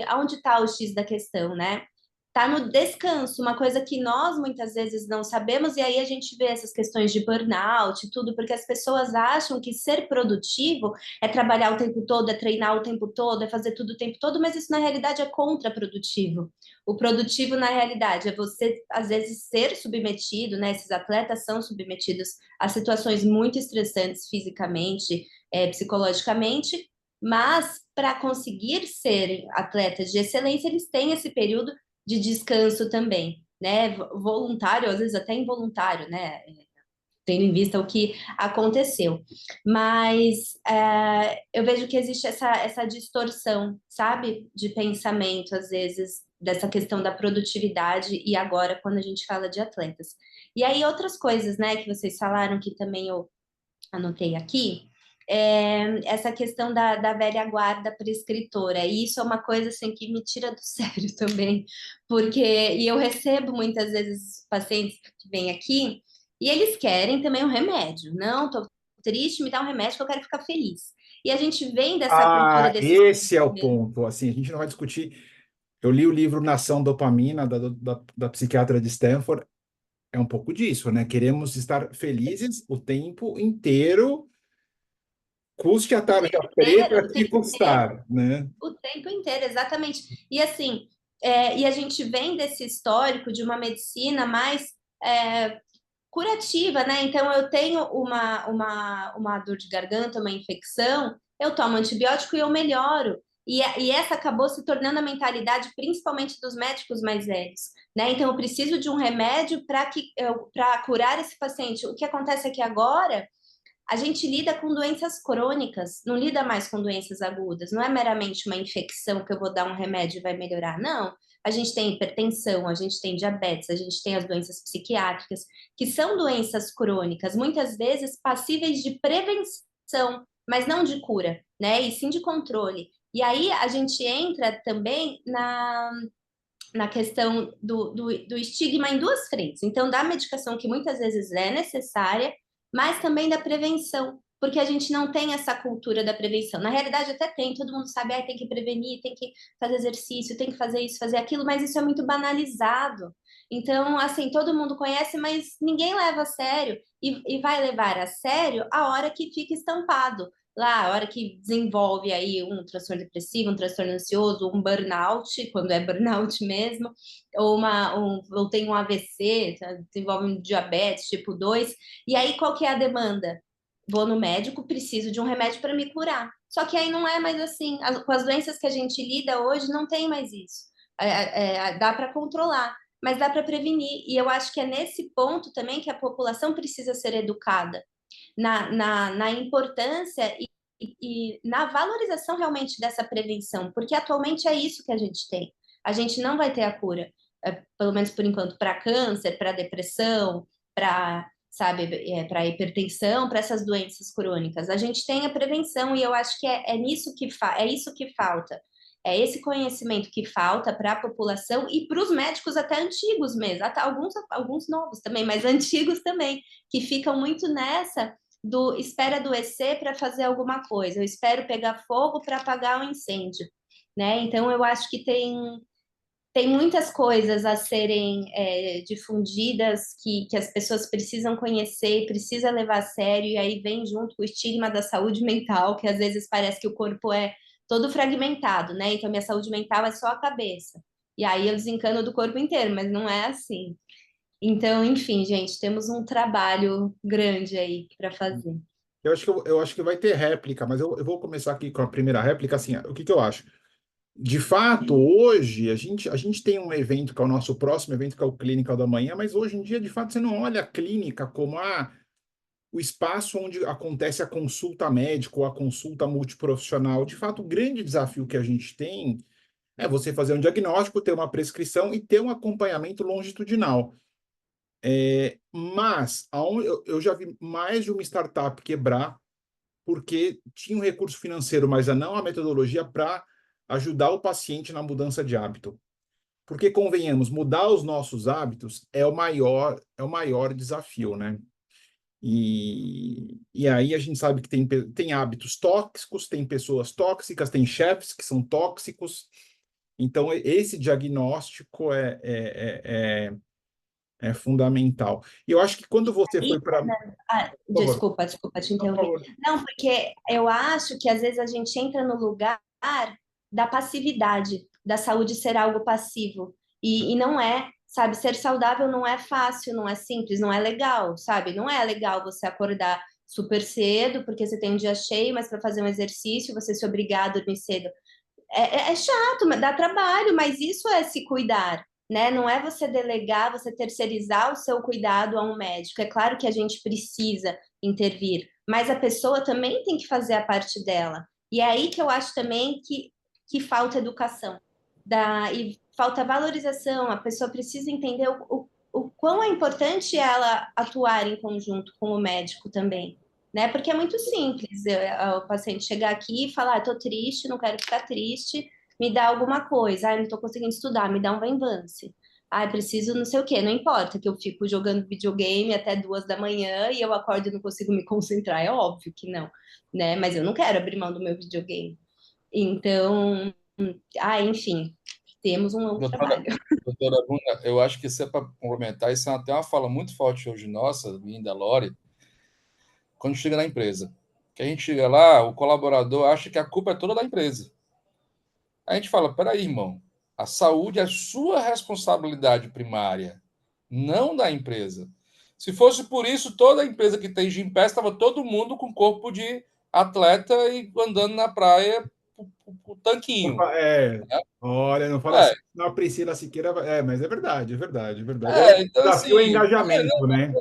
aonde está o X da questão, né? Tá no descanso, uma coisa que nós muitas vezes não sabemos, e aí a gente vê essas questões de burnout e tudo, porque as pessoas acham que ser produtivo é trabalhar o tempo todo, é treinar o tempo todo, é fazer tudo o tempo todo, mas isso na realidade é contraprodutivo. O produtivo, na realidade, é você, às vezes, ser submetido, né? Esses atletas são submetidos a situações muito estressantes fisicamente, psicologicamente, mas para conseguir ser atletas de excelência, eles têm esse período de descanso também, né? Voluntário, às vezes até involuntário, né? Tendo em vista o que aconteceu. Mas eu vejo que existe essa distorção, sabe? De pensamento, às vezes, dessa questão da produtividade e agora quando a gente fala de atletas. E aí outras coisas, né, que vocês falaram que também eu anotei aqui, essa questão da velha guarda prescritora. E isso é uma coisa assim, que me tira do sério também, porque e eu recebo muitas vezes pacientes que vêm aqui e eles querem também um remédio. Não, tô triste, me dá um remédio que eu quero ficar feliz. E a gente vem dessa cultura desse... Esse é o ponto. Assim, a gente não vai discutir. Eu li o livro Nação Dopamina, da psiquiatra de Stanford. É um pouco disso, né? Queremos estar felizes o tempo inteiro, custe a tarja preta o que tempo inteiro. custar, né? O tempo inteiro, exatamente. E assim, e a gente vem desse histórico de uma medicina mais curativa, né? Então, eu tenho uma dor de garganta, uma infecção, eu tomo antibiótico e eu melhoro. E essa acabou se tornando a mentalidade, principalmente dos médicos mais velhos, né? Então, eu preciso de um remédio para curar esse paciente. O que acontece é que agora a gente lida com doenças crônicas, não lida mais com doenças agudas. Não é meramente uma infecção que eu vou dar um remédio e vai melhorar. Não. A gente tem hipertensão, a gente tem diabetes, a gente tem as doenças psiquiátricas, que são doenças crônicas, muitas vezes passíveis de prevenção, mas não de cura, né? E sim de controle. E aí a gente entra também na questão do estigma em duas frentes. Então, da medicação que muitas vezes é necessária, mas também da prevenção, porque a gente não tem essa cultura da prevenção. Na realidade, até tem, todo mundo sabe, tem que prevenir, tem que fazer exercício, tem que fazer isso, fazer aquilo, mas isso é muito banalizado. Então, assim, todo mundo conhece, mas ninguém leva a sério e vai levar a sério a hora que fica estampado. Lá, a hora que desenvolve aí um transtorno depressivo, um transtorno ansioso, um burnout, quando é burnout mesmo, ou tem um AVC, desenvolve um diabetes tipo 2, e aí qual que é a demanda? Vou no médico, preciso de um remédio para me curar. Só que aí não é mais assim. Com as doenças que a gente lida hoje, não tem mais isso. Dá para controlar, mas dá para prevenir. E eu acho que é nesse ponto também que a população precisa ser educada na importância e na valorização realmente dessa prevenção, porque atualmente é isso que a gente tem. A gente não vai ter a cura, pelo menos por enquanto, para câncer, para depressão, para, sabe, para hipertensão, para essas doenças crônicas. A gente tem a prevenção e eu acho que é isso que falta. É esse conhecimento que falta para a população e para os médicos até antigos mesmo, até alguns novos também, mas antigos também, que ficam muito nessa do espera adoecer para fazer alguma coisa, eu espero pegar fogo para apagar um incêndio, né? Então eu acho que tem muitas coisas a serem difundidas que as pessoas precisam conhecer, precisa levar a sério, e aí vem junto com o estigma da saúde mental, que às vezes parece que o corpo é todo fragmentado, né? Então minha saúde mental é só a cabeça. E aí eu desencano do corpo inteiro, mas não é assim. Então, enfim, gente, temos um trabalho grande aí para fazer. Eu acho que vai ter réplica, mas eu vou começar aqui com a primeira réplica. Assim, o que eu acho? De fato, hoje, a gente tem um evento que é o nosso próximo evento, que é o Clínica da Manhã, mas hoje em dia, de fato, você não olha a clínica como o espaço onde acontece a consulta médica ou a consulta multiprofissional. De fato, o grande desafio que a gente tem é você fazer um diagnóstico, ter uma prescrição e ter um acompanhamento longitudinal. Mas eu já vi mais de uma startup quebrar porque tinha um recurso financeiro, mas não a metodologia para ajudar o paciente na mudança de hábito. Porque, convenhamos, mudar os nossos hábitos é o maior desafio, né? E E aí a gente sabe que tem hábitos tóxicos, tem pessoas tóxicas, tem chefes que são tóxicos. Então, esse diagnóstico é fundamental. E eu acho que quando você foi para... Desculpa te interromper. Não, porque eu acho que às vezes a gente entra no lugar da passividade, da saúde ser algo passivo. E não é, sabe? Ser saudável não é fácil, não é simples, não é legal, sabe? Não é legal você acordar super cedo, porque você tem um dia cheio, mas para fazer um exercício, você se obrigar a dormir cedo. É chato, dá trabalho, mas isso é se cuidar, né? Não é você delegar, você terceirizar o seu cuidado a um médico. É claro que a gente precisa intervir, mas a pessoa também tem que fazer a parte dela. E é aí que eu acho também que falta educação, e falta valorização. A pessoa precisa entender o quão é importante ela atuar em conjunto com o médico também. Né? Porque é muito simples o paciente chegar aqui e falar, estou triste, não quero ficar triste, me dá alguma coisa, não estou conseguindo estudar, me dá um Venvance. Preciso não sei o quê, não importa que eu fico jogando videogame até 2 da manhã e eu acordo e não consigo me concentrar, é óbvio que não, né? Mas eu não quero abrir mão do meu videogame. Então, enfim, temos um novo trabalho. Doutora Bruna, eu acho que isso é para complementar, isso é até uma fala muito forte hoje nossa, minha da Lore, quando chega na empresa. Que a gente chega lá, o colaborador acha que a culpa é toda da empresa. A gente fala, peraí, irmão, a saúde é sua responsabilidade primária, não da empresa. Se fosse por isso, toda empresa que tem Gympass estava todo mundo com corpo de atleta e andando na praia com tanquinho. Olha, não fala assim, não, a Priscila Siqueira... mas é verdade, é verdade, é verdade. Então, o desafio assim, é engajamento, né?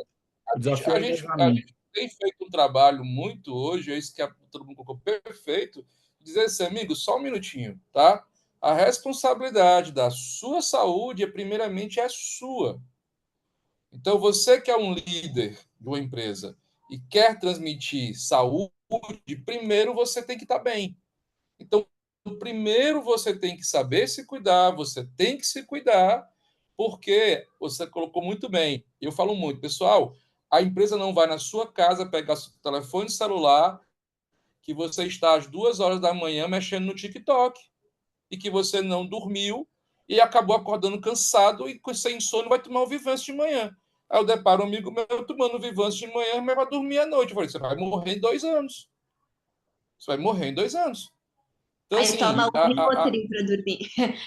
O desafio é engajamento. A gente tem feito um trabalho muito hoje, é isso que todo mundo colocou perfeito, dizer assim, amigo, só um minutinho, tá? A responsabilidade da sua saúde, primeiramente, é sua. Então, você que é um líder de uma empresa e quer transmitir saúde, primeiro você tem que estar bem. Então, primeiro você tem que saber se cuidar, você tem que se cuidar, porque você colocou muito bem. Eu falo muito, pessoal, a empresa não vai na sua casa pegar seu telefone celular que você está às 2 horas da manhã mexendo no TikTok e que você não dormiu e acabou acordando cansado e sem sono vai tomar o Vivance de manhã. Aí eu deparo um amigo meu tomando Vivance de manhã, mas vai dormir à noite. Eu falei, você vai morrer em 2 anos. Você vai morrer em 2 anos. Então, aí assim, toma o Rivotril para dormir.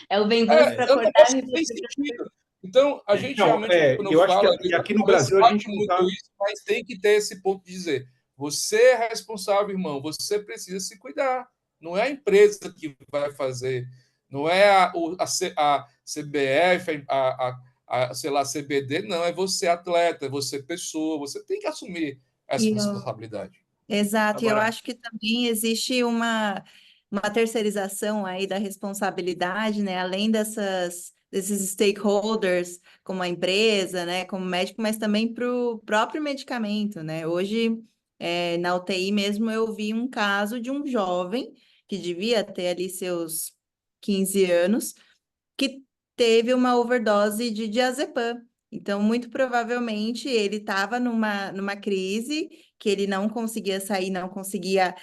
É o Venvance para acordar. Tem sentido. Então, a gente realmente, quando eu fala... acho que aqui no Brasil a gente não muito isso, mas tem que ter esse ponto de dizer, você é responsável, irmão, você precisa se cuidar. Não é a empresa que vai fazer, não é a CBF, sei lá, a CBD, não, é você atleta, é você pessoa, você tem que assumir essa responsabilidade. Exato, e eu acho que também existe uma terceirização aí da responsabilidade, né? Além desses stakeholders, como a empresa, né? Como médico, mas também para o próprio medicamento, né? Hoje, na UTI mesmo, eu vi um caso de um jovem que devia ter ali seus 15 anos, que teve uma overdose de diazepam. Então, muito provavelmente, ele estava numa crise que ele não conseguia sair, não conseguia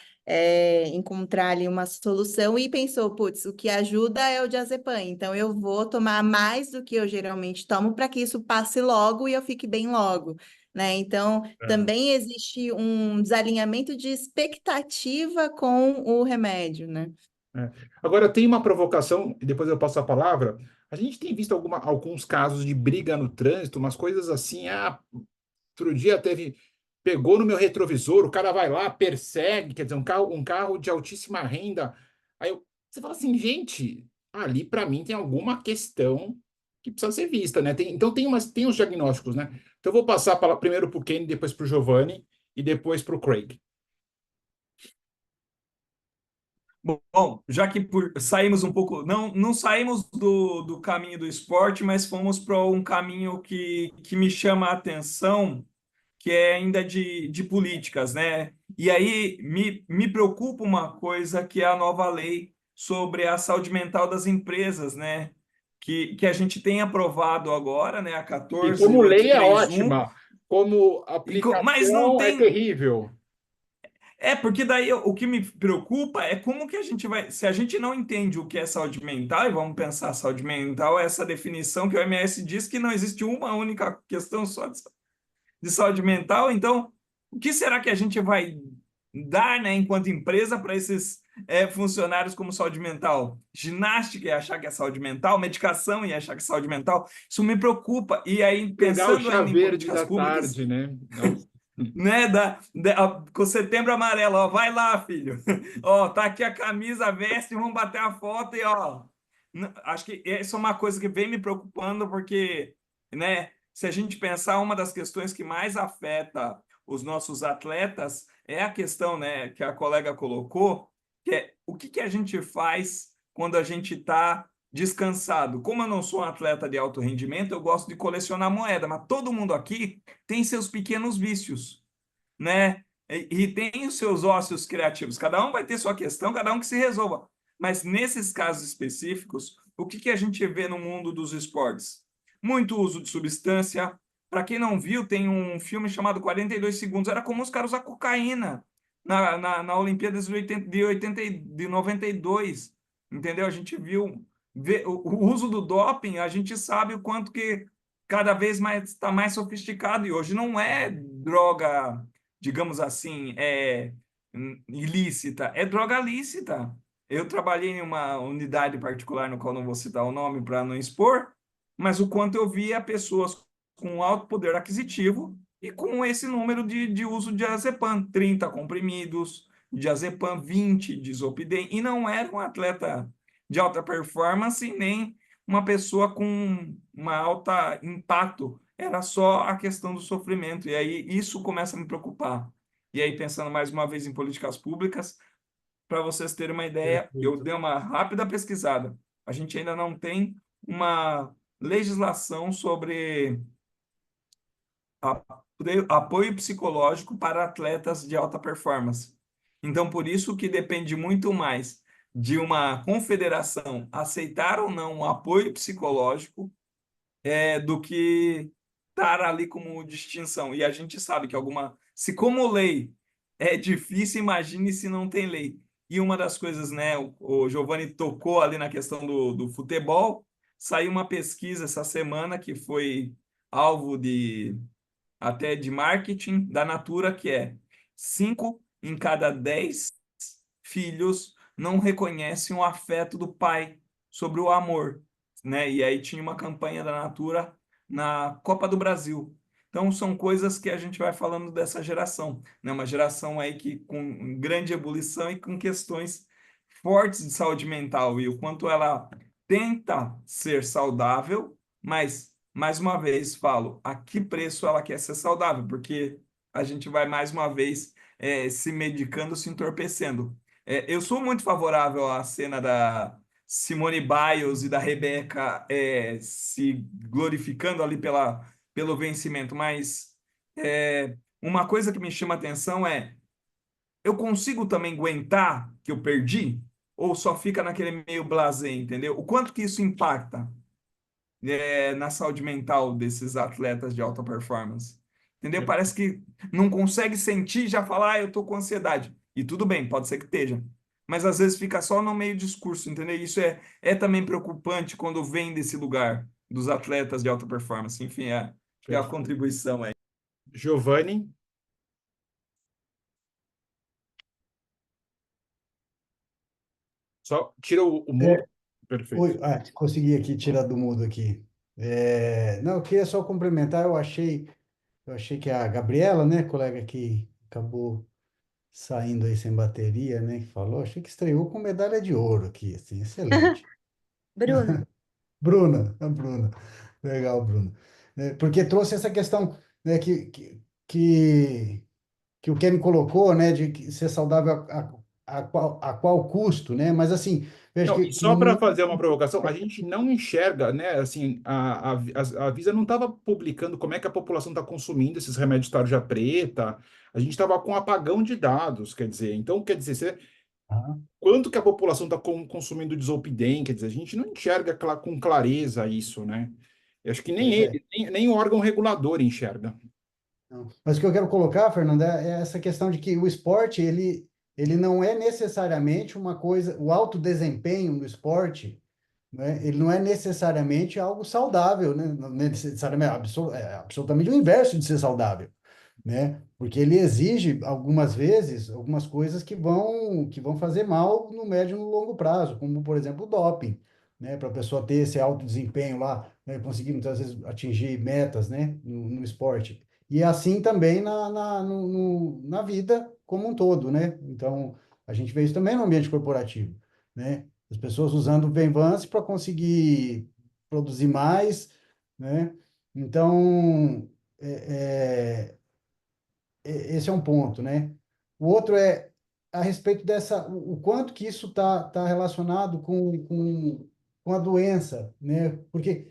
encontrar ali uma solução e pensou, putz, o que ajuda é o diazepam, então eu vou tomar mais do que eu geralmente tomo para que isso passe logo e eu fique bem logo, né? Então, também existe um desalinhamento de expectativa com o remédio, né? Agora, tem uma provocação, e depois eu passo a palavra. A gente tem visto alguns casos de briga no trânsito, umas coisas assim. Outro dia pegou no meu retrovisor, o cara vai lá, persegue, quer dizer, um carro de altíssima renda. Você fala assim, gente, ali para mim tem alguma questão que precisa ser vista, né? Então tem os diagnósticos, né? Então eu vou passar primeiro para o Kenny, depois para o Giovanni e depois para o Craig. Bom, já que saímos um pouco, não saímos do caminho do esporte, mas fomos para um caminho que me chama a atenção, que é ainda de políticas, né? E aí me preocupa uma coisa que é a nova lei sobre a saúde mental das empresas, né? Que a gente tem aprovado agora, né? A 14.831. E como lei é ótima, como aplicação mas não tem... é terrível. Porque daí o que me preocupa é como que a gente vai. Se a gente não entende o que é saúde mental, e vamos pensar, saúde mental é essa definição que o OMS diz que não existe uma única questão só de saúde mental, então o que será que a gente vai dar, né, enquanto empresa para esses funcionários como saúde mental? Ginástica e achar que é saúde mental, medicação e achar que é saúde mental, isso me preocupa. E aí, Pegar o pensando chá ainda em verde políticas da públicas, tarde, né? Nossa. né, com Setembro Amarelo, ó, vai lá, filho, ó, tá aqui a camisa, veste, vamos bater a foto e ó, acho que isso é uma coisa que vem me preocupando porque, né, se a gente pensar, uma das questões que mais afeta os nossos atletas é a questão, né, que a colega colocou, que é o que que a gente faz quando a gente está descansado. Como eu não sou um atleta de alto rendimento, eu gosto de colecionar moeda, mas todo mundo aqui tem seus pequenos vícios, né? E tem os seus ócios criativos. Cada um vai ter sua questão, cada um que se resolva. Mas nesses casos específicos, o que que a gente vê no mundo dos esportes? Muito uso de substância. Para quem não viu, tem um filme chamado 42 Segundos. Era comum os caras usar cocaína na Olimpíadas de 92. Entendeu? A gente viu o uso do doping, a gente sabe o quanto que cada vez mais está mais sofisticado. E hoje não é droga, digamos assim, ilícita, é droga lícita. Eu trabalhei em uma unidade particular, no qual não vou citar o nome para não expor, mas o quanto eu via pessoas com alto poder aquisitivo e com esse número de uso de azepam, 30 comprimidos, diazepam 20, de Zolpidem, e não era um atleta de alta performance, nem uma pessoa com uma alta impacto, era só a questão do sofrimento, e aí isso começa a me preocupar. E aí, pensando mais uma vez em políticas públicas, para vocês terem uma ideia, eu Perfeito. dei uma rápida pesquisada. A gente ainda não tem uma legislação sobre apoio psicológico para atletas de alta performance. Então, por isso que depende muito mais de uma confederação aceitar ou não o apoio psicológico do que estar ali como distinção. E a gente sabe que se como lei é difícil, imagine se não tem lei. E uma das coisas, né, o Giovanni tocou ali na questão do futebol, saiu uma pesquisa essa semana que foi alvo até de marketing da Natura, que é 5 em cada 10 filhos não reconhecem o afeto do pai sobre o amor, né? E aí tinha uma campanha da Natura na Copa do Brasil. Então são coisas que a gente vai falando dessa geração, né? Uma geração aí que com grande ebulição e com questões fortes de saúde mental e o quanto ela tenta ser saudável, mas mais uma vez falo, a que preço ela quer ser saudável? Porque a gente vai mais uma vez se medicando, se entorpecendo. Eu sou muito favorável à cena da Simone Biles e da Rebeca se glorificando ali pelo vencimento, mas uma coisa que me chama a atenção é: eu consigo também aguentar que eu perdi? Ou só fica naquele meio blasé, entendeu? O quanto que isso impacta na saúde mental desses atletas de alta performance? Entendeu? Parece que não consegue sentir e já falar, eu tô com ansiedade. E tudo bem, pode ser que esteja. Mas às vezes fica só no meio discurso, entendeu? Isso é também preocupante quando vem desse lugar dos atletas de alta performance. Enfim, é a contribuição aí. Giovanni? Só tira o mudo. Perfeito. Oi, consegui aqui tirar do mudo aqui. Não, eu queria só complementar, eu achei que a Gabriela, né, colega que acabou saindo aí sem bateria, né, que falou, achei que estreou com medalha de ouro aqui, assim, excelente. Bruno, A Bruna, legal, Bruna. Porque trouxe essa questão, né, que o Kevin colocou, né, de ser saudável a qual custo, né, mas assim, vejo Não, que, e que só para não... fazer uma provocação, a gente não enxerga, né? Assim, a Visa não estava publicando como é que a população está consumindo esses remédios tarja preta. A gente estava com um apagão de dados, quer dizer. Então, quer dizer, Ah, quanto que a população está consumindo de Zolpidem, quer dizer, a gente não enxerga com clareza isso, né? Eu acho que nem pois é. ele, nem o órgão regulador enxerga. Não. Mas o que eu quero colocar, Fernanda, é essa questão de que o esporte, ele não é necessariamente uma coisa, o alto desempenho no esporte, né, ele não é necessariamente algo saudável, né? Não é necessariamente, é absolutamente o inverso de ser saudável, né? Porque ele exige, algumas vezes, algumas coisas que vão fazer mal no médio e no longo prazo, como, por exemplo, o doping, né? Para a pessoa ter esse alto desempenho lá, né? Conseguir muitas vezes atingir metas, né? No esporte. E assim também na vida como um todo, né? Então, a gente vê isso também no ambiente corporativo, né? As pessoas usando o Venvance para conseguir produzir mais, né? Então, esse é um ponto, né? O outro é a respeito o quanto que isso está relacionado com a doença, né? Porque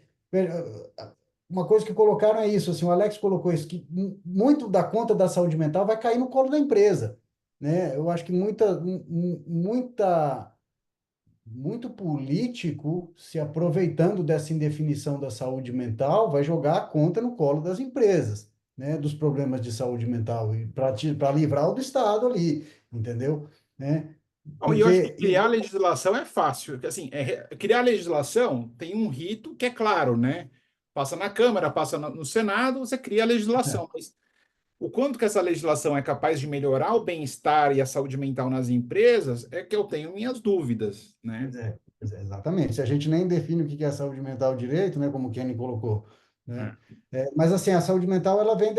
uma coisa que colocaram é isso, assim, o Alex colocou isso, que muito da conta da saúde mental vai cair no colo da empresa, né? Eu acho que muito político se aproveitando dessa indefinição da saúde mental, vai jogar a conta no colo das empresas, né, dos problemas de saúde mental, e para livrar o do Estado ali, entendeu? Né? Bom, e eu acho que Porque criar legislação é fácil. Porque, assim, criar legislação tem um rito que é claro, né? Passa na Câmara, passa no Senado, você cria a legislação. Mas o quanto que essa legislação é capaz de melhorar o bem-estar e a saúde mental nas empresas é que eu tenho minhas dúvidas, né? Exatamente. Se a gente nem define o que é saúde mental direito, né, como o Kenny colocou, né? É. Mas assim, a saúde mental, ela vem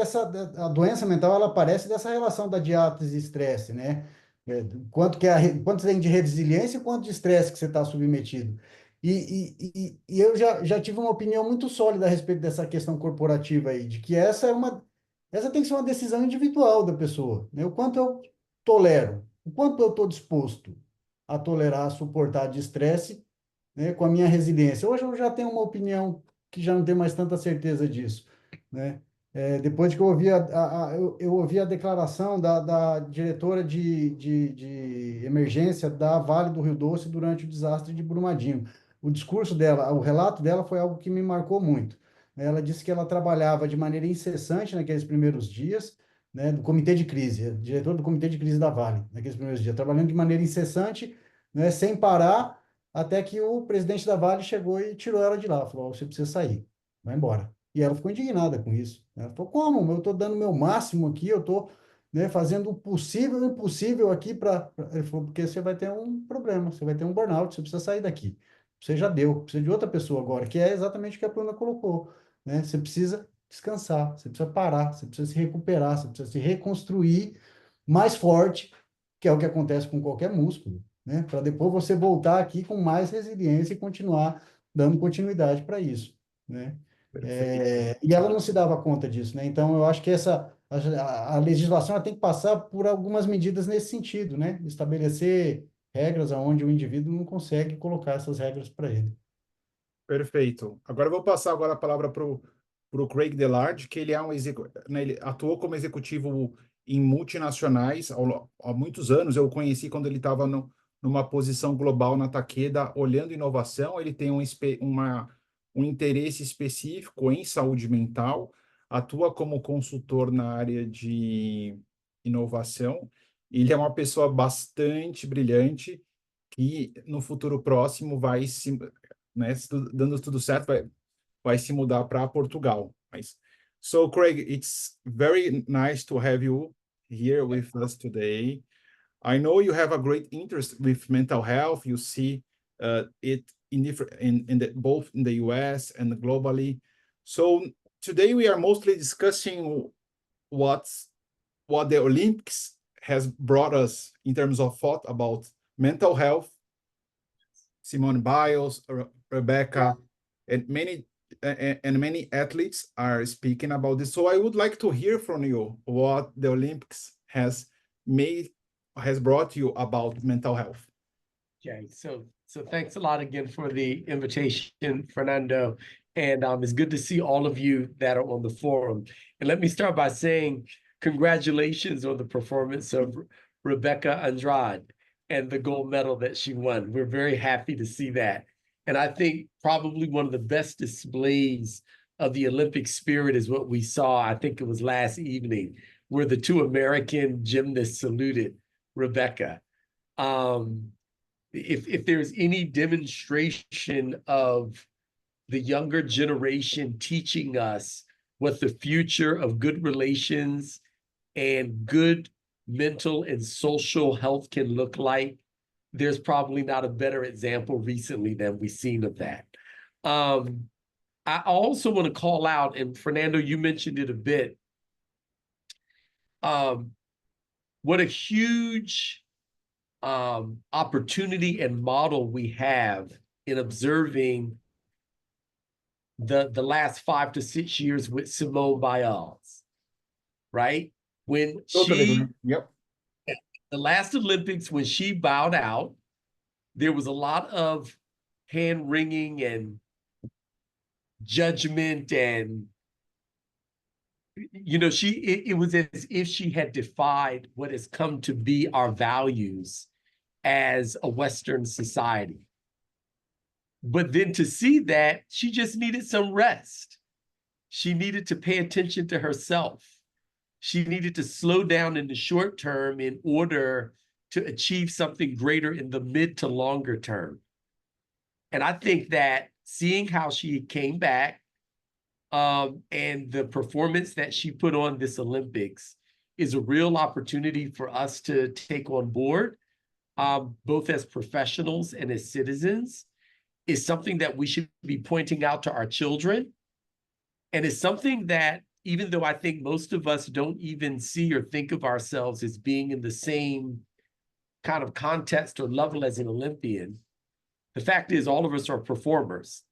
a doença mental, ela aparece dessa relação da diátese e estresse, né? Quanto tem de resiliência e quanto de estresse que você está submetido. E eu já tive uma opinião muito sólida a respeito dessa questão corporativa aí, de que essa tem que ser uma decisão individual da pessoa, né? O quanto eu tolero, o quanto eu estou disposto a tolerar, a suportar de estresse, né, com a minha resiliência. Hoje eu já tenho uma opinião que já não tenho mais tanta certeza disso, né? Depois de que eu ouvi eu ouvi a declaração da diretora de emergência da Vale do Rio Doce durante o desastre de Brumadinho. O discurso dela, o relato dela foi algo que me marcou muito. Ela disse que ela trabalhava de maneira incessante naqueles primeiros dias, né, do comitê de crise, diretor do comitê de crise da Vale, naqueles primeiros dias, trabalhando de maneira incessante, né, sem parar, até que o presidente da Vale chegou e tirou ela de lá, falou, você precisa sair, vai embora. E ela ficou indignada com isso. Ela falou, como? Eu estou dando o meu máximo aqui, eu estou, né, fazendo o possível e o impossível aqui para... Ele falou, porque você vai ter um problema, você vai ter um burnout, você precisa sair daqui. Você já deu, precisa de outra pessoa agora, que é exatamente o que a Bruna colocou, né? Você precisa descansar, você precisa parar, você precisa se recuperar, você precisa se reconstruir mais forte, que é o que acontece com qualquer músculo, né? Para depois você voltar aqui com mais resiliência e continuar dando continuidade para isso, né? E ela não se dava conta disso, né? Então, eu acho que a legislação ela tem que passar por algumas medidas nesse sentido, né? Estabelecer regras onde o indivíduo não consegue colocar essas regras para ele. Perfeito. Agora eu vou passar agora a palavra para o Craig Delarge, que ele é né, ele atuou como executivo em multinacionais há muitos anos. Eu o conheci quando ele estava numa posição global na Takeda, olhando inovação. Ele tem um interesse específico em saúde mental, atua como consultor na área de inovação. Ele é uma pessoa bastante brilhante que no futuro próximo vai se, né, dando tudo certo, vai se mudar para Portugal. Mas, so, Craig, it's very nice to have you here with us today. I know you have a great interest with mental health. You see it in different both in the US and globally. So today we are mostly discussing what the Olympics has brought us in terms of thought about mental health. Simone Biles, Rebecca, and many athletes are speaking about this. So I would like to hear from you what the Olympics has brought you about mental health. Okay, so thanks a lot again for the invitation, Fernando. And it's good to see all of you that are on the forum. And let me start by saying congratulations on the performance of Rebecca Andrade and the gold medal that she won. We're very happy to see that. And I think probably one of the best displays of the Olympic spirit is what we saw, I think it was last evening, where the two American gymnasts saluted Rebecca. If there's any demonstration of the younger generation teaching us what the future of good relations and good mental and social health can look like, there's probably not a better example recently than we've seen of that. I also want to call out, and Fernando, you mentioned it a bit, what a huge opportunity and model we have in observing the last 5 to 6 years with Simone Biles, right? When Totally. Yep. The last Olympics, when she bowed out, there was a lot of hand-wringing and judgment, and you know, it was as if she had defied what has come to be our values as a Western society. But then to see that, she just needed some rest. She needed to pay attention to herself. She needed to slow down in the short term in order to achieve something greater in the mid to longer term. And I think that seeing how she came back and the performance that she put on this Olympics is a real opportunity for us to take on board, both as professionals and as citizens. Is something that we should be pointing out to our children. And it's something that, even though I think most of us don't even see or think of ourselves as being in the same kind of context or level as an Olympian, the fact is all of us are performers.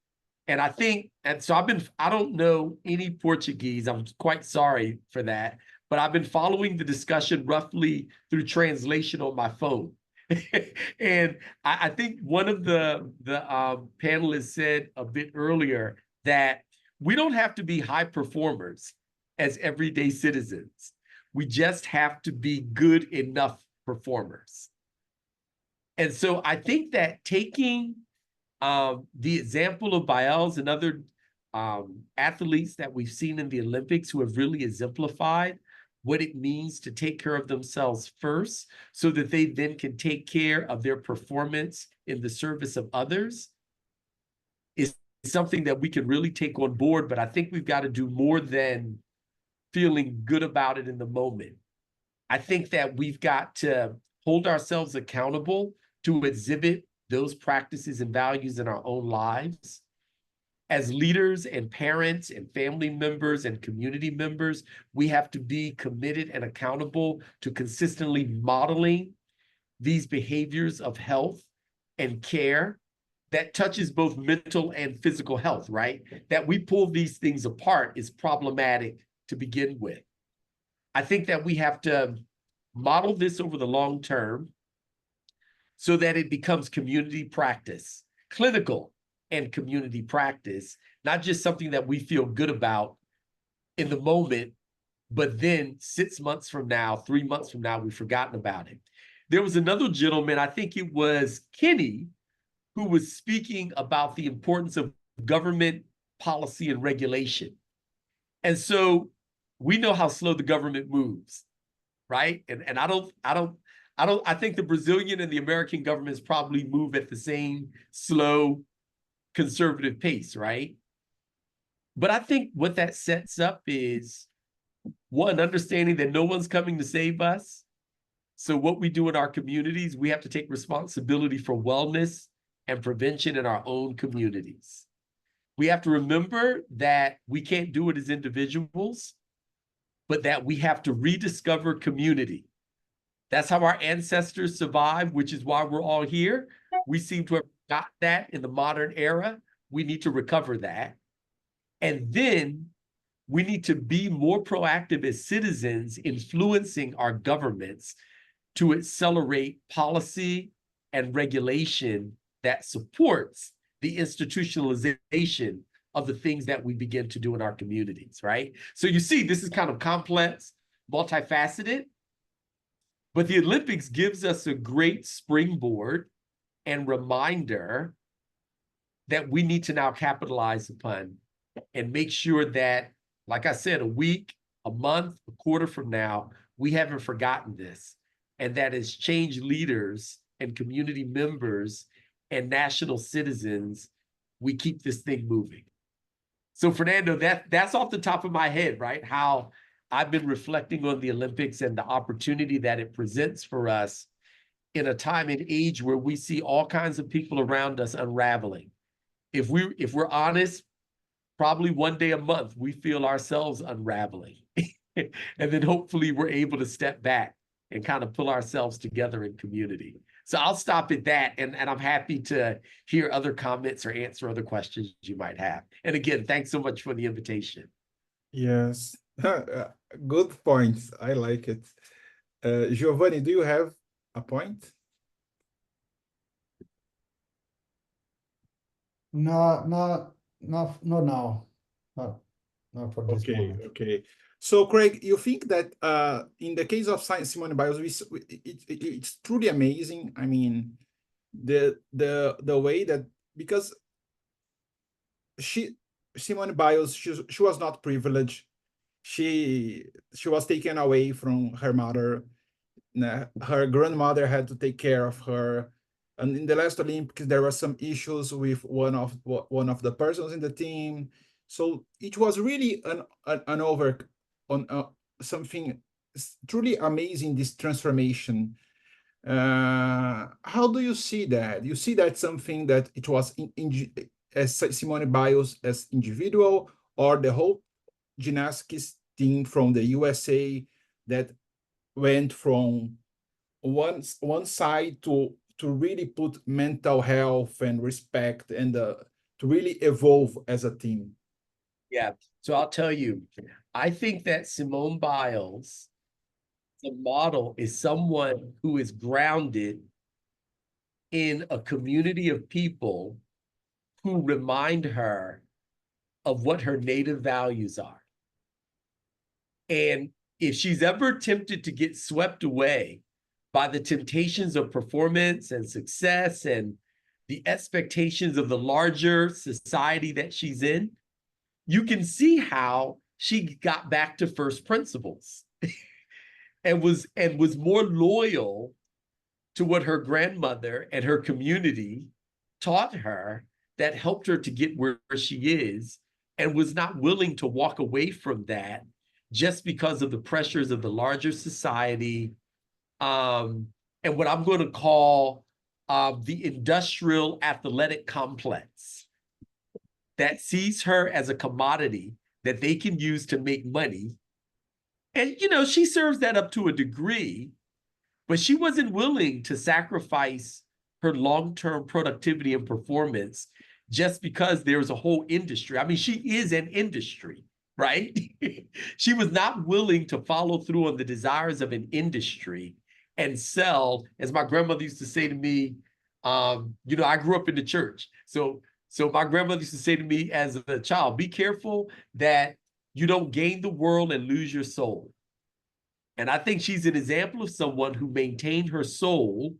And I think, and so I don't know any Portuguese, I'm quite sorry for that, but I've been following the discussion roughly through translation on my phone. And I think one of the panelists said a bit earlier that we don't have to be high performers as everyday citizens. We just have to be good enough performers. And so I think that taking the example of Biles and other athletes that we've seen in the Olympics who have really exemplified what it means to take care of themselves first so that they then can take care of their performance in the service of others is something that we can really take on board. But I think we've got to do more than feeling good about it in the moment. I think that we've got to hold ourselves accountable to exhibit those practices and values in our own lives. As leaders and parents and family members and community members, we have to be committed and accountable to consistently modeling these behaviors of health and care that touches both mental and physical health, right? That we pull these things apart is problematic to begin with. I think that we have to model this over the long term so that it becomes community practice, clinical and community practice, not just something that we feel good about in the moment, but then 6 months from now, 3 months from now, we've forgotten about it. There was another gentleman, I think it was Kenny, who was speaking about the importance of government policy and regulation. And so we know how slow the government moves, right? And I think the Brazilian and the American governments probably move at the same slow, conservative pace, right? But I think what that sets up is, one, understanding that no one's coming to save us. So what we do in our communities, we have to take responsibility for wellness and prevention in our own communities. We have to remember that we can't do it as individuals, but that we have to rediscover community. That's how our ancestors survived, which is why we're all here. We seem to have got that in the modern era. We need to recover that. And then we need to be more proactive as citizens, influencing our governments to accelerate policy and regulation that supports the institutionalization of the things that we begin to do in our communities, right? So you see, this is kind of complex, multifaceted, but the Olympics gives us a great springboard and reminder that we need to now capitalize upon and make sure that, like I said, a week, a month, a quarter from now, we haven't forgotten this. And that as change leaders and community members and national citizens, we keep this thing moving. So Fernando, that's off the top of my head, right? How I've been reflecting on the Olympics and the opportunity that it presents for us in a time and age where we see all kinds of people around us unraveling. If we're honest, probably one day a month, we feel ourselves unraveling. And then hopefully we're able to step back and kind of pull ourselves together in community. So I'll stop at that, and I'm happy to hear other comments or answer other questions you might have. And again, thanks so much for the invitation. Yes, good points. I like it. Giovanni, do you have a point? No, not now. Not for this moment. Okay. So, Craig, you think that in the case of Simone Biles, it's truly amazing. I mean, the way that, because Simone Biles, she was not privileged. She was taken away from her mother. Her grandmother had to take care of her. And in the last Olympics, there were some issues with one of the persons in the team. So it was really something truly amazing, this transformation. How do you see that? You see that something that it was as Simone Biles as individual, or the whole gymnastics team from the USA that went from one side to really put mental health and respect and to really evolve as a team? Yeah, so I'll tell you, I think that Simone Biles, the model, is someone who is grounded in a community of people who remind her of what her native values are. And if she's ever tempted to get swept away by the temptations of performance and success and the expectations of the larger society that she's in, you can see how she got back to first principles and was more loyal to what her grandmother and her community taught her, that helped her to get where she is, and was not willing to walk away from that just because of the pressures of the larger society, and what I'm going to call the industrial athletic complex that sees her as a commodity that they can use to make money. And, you know, she serves that up to a degree, but she wasn't willing to sacrifice her long-term productivity and performance just because there's a whole industry. I mean, she is an industry, right? She was not willing to follow through on the desires of an industry and sell, as my grandmother used to say to me, you know, I grew up in the church. So my grandmother used to say to me as a child, be careful that you don't gain the world and lose your soul. And I think she's an example of someone who maintained her soul,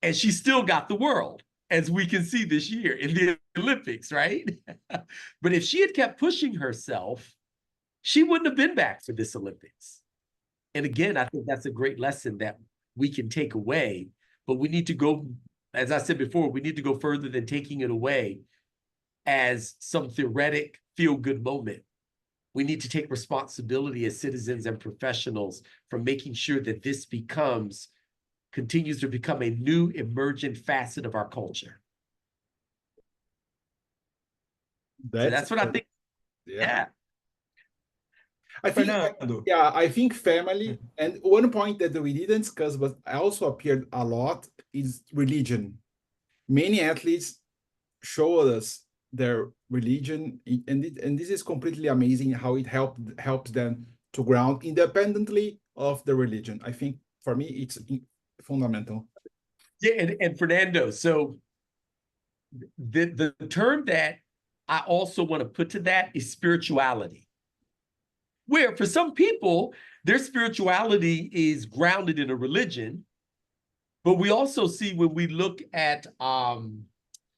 and she still got the world, as we can see this year in the Olympics, right? But if she had kept pushing herself, she wouldn't have been back for this Olympics. And again, I think that's a great lesson that we can take away, but we need to go, as I said before, we need to go further than taking it away as some theoretic feel-good moment. We need to take responsibility as citizens and professionals for making sure that this continues to become a new emergent facet of our culture. That's what I think. Yeah. I think family, and one point that we didn't discuss, but also appeared a lot, is religion. Many athletes show us their religion, and this is completely amazing how it helps them to ground independently of the religion. I think for me it's fundamental. Yeah, and Fernando, so the term that I also want to put to that is spirituality, where for some people their spirituality is grounded in a religion, but we also see when we look at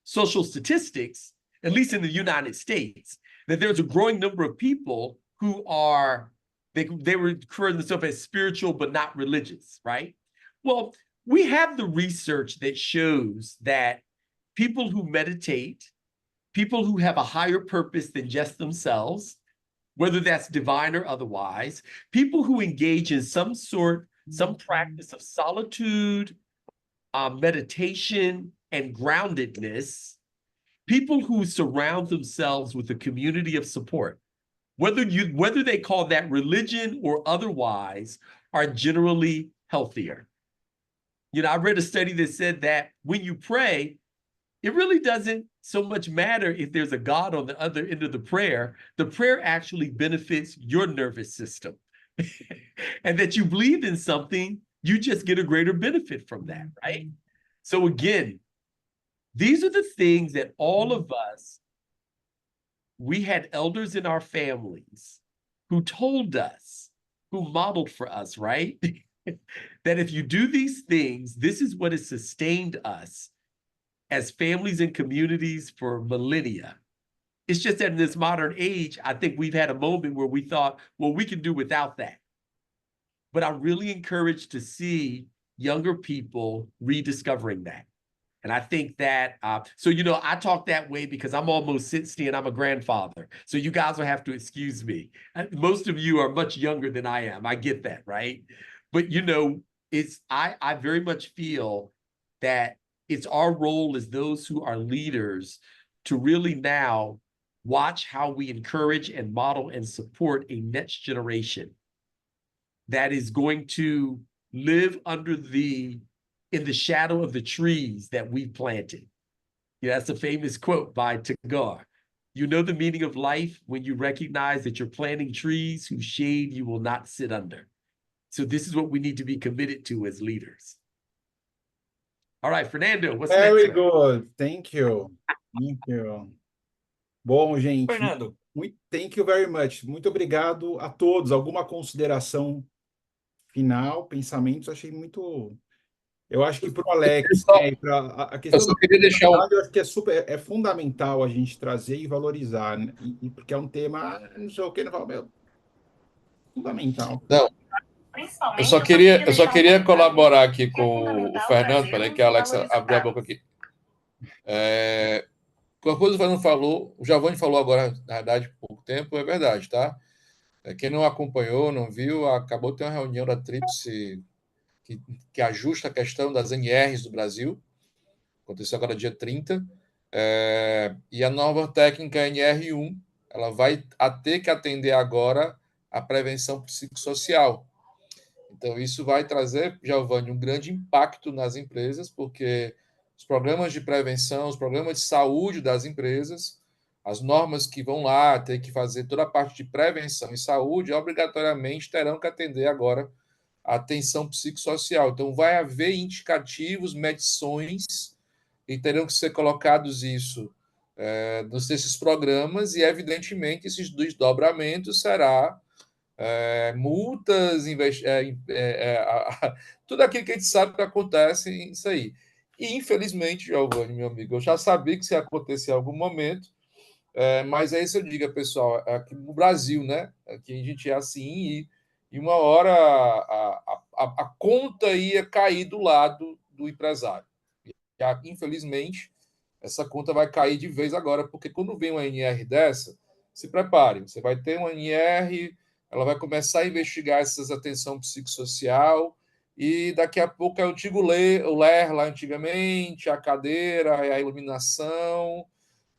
social statistics at least in the United States, that there's a growing number of people who are, they refer to themselves as spiritual but not religious, right? Well, we have the research that shows that people who meditate, people who have a higher purpose than just themselves, whether that's divine or otherwise, people who engage in some practice of solitude, meditation, and groundedness, people who surround themselves with a community of support, whether they call that religion or otherwise, are generally healthier. You know, I read a study that said that when you pray, it really doesn't so much matter if there's a God on the other end of the prayer actually benefits your nervous system. And that you believe in something, you just get a greater benefit from that, right? So again, these are the things that all of us, we had elders in our families who told us, who modeled for us, right? That if you do these things, this is what has sustained us as families and communities for millennia. It's just that in this modern age, I think we've had a moment where we thought, well, we can do without that. But I'm really encouraged to see younger people rediscovering that. And I think that, so, you know, I talk that way because I'm almost 60 and I'm a grandfather. So you guys will have to excuse me. Most of you are much younger than I am. I get that, right? But, you know, I very much feel that it's our role as those who are leaders to really now watch how we encourage and model and support a next generation that is going to live in the shadow of the trees that we planted. Yeah, that's a famous quote by Tagore. You know the meaning of life when you recognize that you're planting trees whose shade you will not sit under. So this is what we need to be committed to as leaders. All right, Fernando, what's next? Very good. Thank you. Thank you. Bom, gente. Fernando. Thank you very much. Muito obrigado a todos. Alguma consideração final, pensamentos? Achei muito... Eu acho que para o Alex, a questão eu só queria deixar eu acho que é fundamental a gente trazer e valorizar, né? Porque é um tema, não sei o que, não falo, meu, fundamental. Não, eu só queria colaborar aqui com o Fernando, peraí que a Alexa abriu a boca aqui. Com a coisa que o Fernando falou, o Giovanni falou agora, na verdade, por pouco tempo, é verdade, tá? Quem não acompanhou, não viu, acabou de ter uma reunião da Tríplice que ajusta a questão das NRs do Brasil. Aconteceu agora dia 30. E a nova técnica NR1, ela vai ter que atender agora a prevenção psicossocial. Então, isso vai trazer, Giovanni, um grande impacto nas empresas, porque os programas de prevenção, os programas de saúde das empresas, as normas que vão lá ter que fazer toda a parte de prevenção e saúde, obrigatoriamente terão que atender agora a atenção psicossocial. Então, vai haver indicativos, medições, e terão que ser colocados isso nesses programas, e, evidentemente, esses desdobramentos será multas, tudo aquilo que a gente sabe que acontece isso aí. E, infelizmente, Giovanni, meu amigo, eu já sabia que isso ia acontecer em algum momento, mas é isso que eu digo, pessoal, aqui no Brasil, né? Aqui a gente é assim, e uma hora a conta ia cair do lado do empresário. E, infelizmente, essa conta vai cair de vez agora, porque quando vem uma NR dessa, se prepare, você vai ter uma NR, ela vai começar a investigar essas atenção psicossocial, e daqui a pouco é o antigo LER lá antigamente, a cadeira, a iluminação.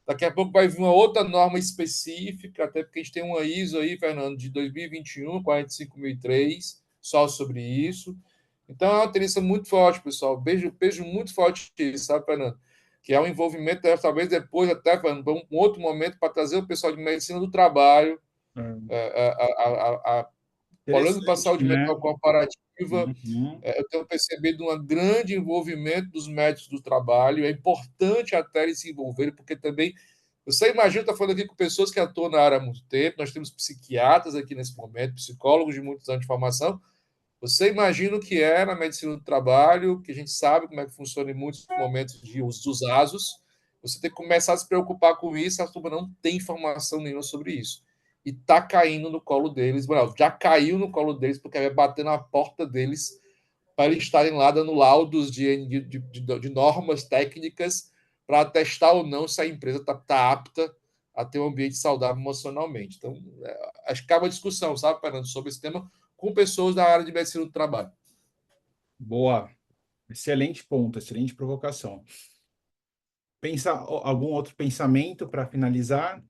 Daqui a pouco vai vir uma outra norma específica, até porque a gente tem uma ISO aí, Fernando, de 2021, 45003, só sobre isso. Então, é uma tendência muito forte, pessoal. Beijo muito forte isso, sabe, Fernando? Que é um envolvimento, talvez depois, até, Fernando, um outro momento para trazer o pessoal de medicina do trabalho, olhando para a saúde mental comparativa. Eu tenho percebido um grande envolvimento dos médicos do trabalho. É importante até eles se envolverem, porque também, você imagina, estou falando aqui com pessoas que atuam na área há muito tempo, nós temos psiquiatras aqui nesse momento, psicólogos de muitos anos de formação. Você imagina o que é na medicina do trabalho, que a gente sabe como é que funciona em muitos momentos de uso dos ASOS. Você tem que começar a se preocupar com isso, a turma não tem informação nenhuma sobre isso. E está caindo no colo deles, já caiu no colo deles, porque vai bater na porta deles para eles estarem lá dando laudos de normas técnicas para testar ou não se a empresa está apta a ter um ambiente saudável emocionalmente. Então, acho que cabe uma discussão, sabe, Fernando, sobre esse tema com pessoas da área de medicina do trabalho. Boa. Excelente ponto, excelente provocação. Algum outro pensamento para finalizar?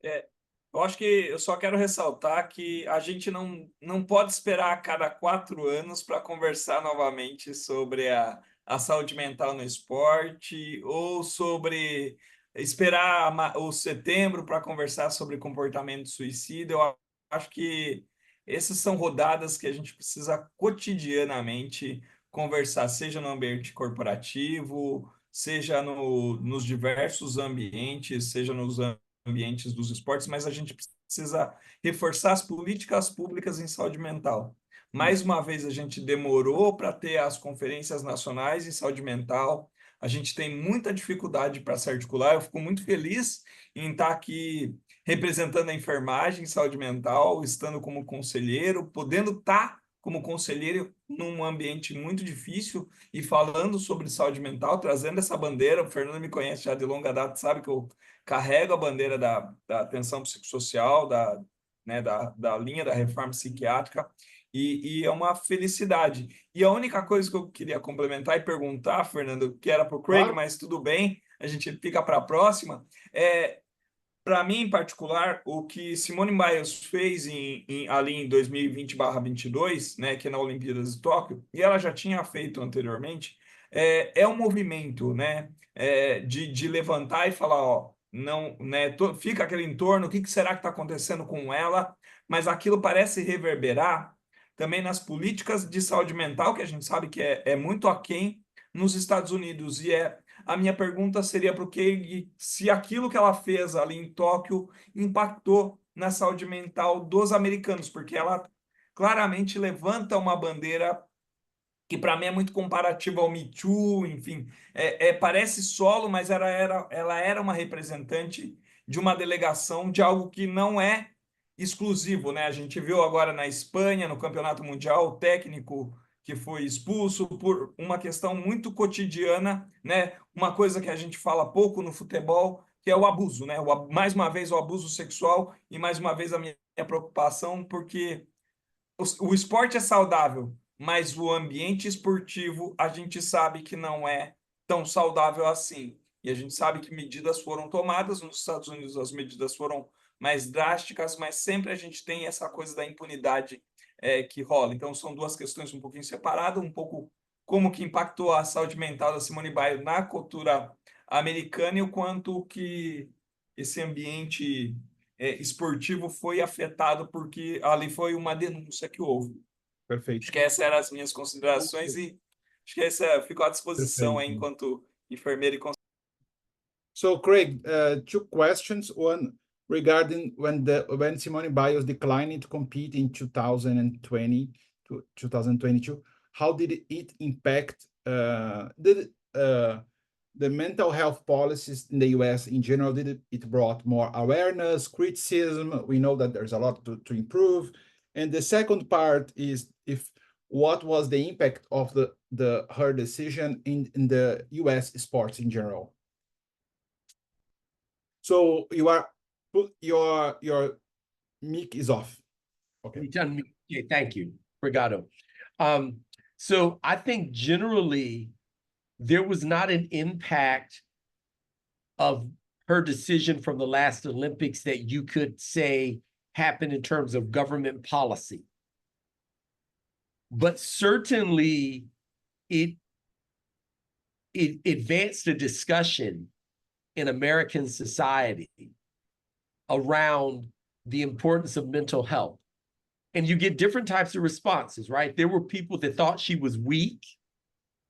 Eu acho que eu só quero ressaltar que a gente não pode esperar a cada 4 anos para conversar novamente sobre a saúde mental no esporte ou sobre esperar o setembro para conversar sobre comportamento suicida. Eu acho que essas são rodadas que a gente precisa cotidianamente conversar, seja no ambiente corporativo, seja nos diversos ambientes, seja nos ambientes dos esportes, mas a gente precisa reforçar as políticas públicas em saúde mental. Mais uma vez, a gente demorou para ter as conferências nacionais em saúde mental, a gente tem muita dificuldade para se articular. Eu fico muito feliz em estar aqui representando a enfermagem em saúde mental, estando como conselheiro, podendo estar como conselheiro num ambiente muito difícil e falando sobre saúde mental, trazendo essa bandeira. O Fernando me conhece já de longa data, sabe que eu carrego a bandeira da atenção psicossocial, da linha da reforma psiquiátrica, e é uma felicidade. E a única coisa que eu queria complementar e perguntar, Fernando, que era para o Craig, mas tudo bem, a gente fica para a próxima, para mim, em particular, o que Simone Biles fez ali em 2020/22, né, que é na Olimpíadas de Tóquio, e ela já tinha feito anteriormente, é um movimento, né, de levantar e falar, ó, não, né, fica aquele entorno, o que será que está acontecendo com ela? Mas aquilo parece reverberar também nas políticas de saúde mental, que a gente sabe que é muito aquém nos Estados Unidos, a minha pergunta seria para o Keig se aquilo que ela fez ali em Tóquio impactou na saúde mental dos americanos, porque ela claramente levanta uma bandeira que para mim é muito comparativa ao Me Too, enfim, parece solo, mas ela era uma representante de uma delegação de algo que não é exclusivo, né? A gente viu agora na Espanha, no Campeonato Mundial, o técnico que foi expulso por uma questão muito cotidiana, né? Uma coisa que a gente fala pouco no futebol, que é o abuso, né? Mais uma vez o abuso sexual e mais uma vez a minha preocupação, porque o esporte é saudável, mas o ambiente esportivo a gente sabe que não é tão saudável assim. E a gente sabe que medidas foram tomadas, nos Estados Unidos as medidas foram mais drásticas, mas sempre a gente tem essa coisa da impunidade que rola. Então são duas questões um pouquinho separadas, um pouco como que impactou a saúde mental da Simone Biles na cultura americana e o quanto que esse ambiente esportivo foi afetado, porque ali foi uma denúncia que houve. Perfeito. Acho que essas eram as minhas considerações e acho que fico à disposição aí, enquanto enfermeiro e conselheiro. So, Craig, 2 questions. One regarding when Simone Biles declined to compete in 2020 to 2022, how did it impact the mental health policies in the US in general? Did it brought more awareness, criticism? We know that there's a lot to improve. And the second part is what was the impact of her decision in the US sports in general? So your mic is off. Okay. Yeah, thank you. Obrigado. So I think generally there was not an impact of her decision from the last Olympics that you could say happened in terms of government policy. But certainly it advanced a discussion in American society around the importance of mental health. And you get different types of responses, right? There were people that thought she was weak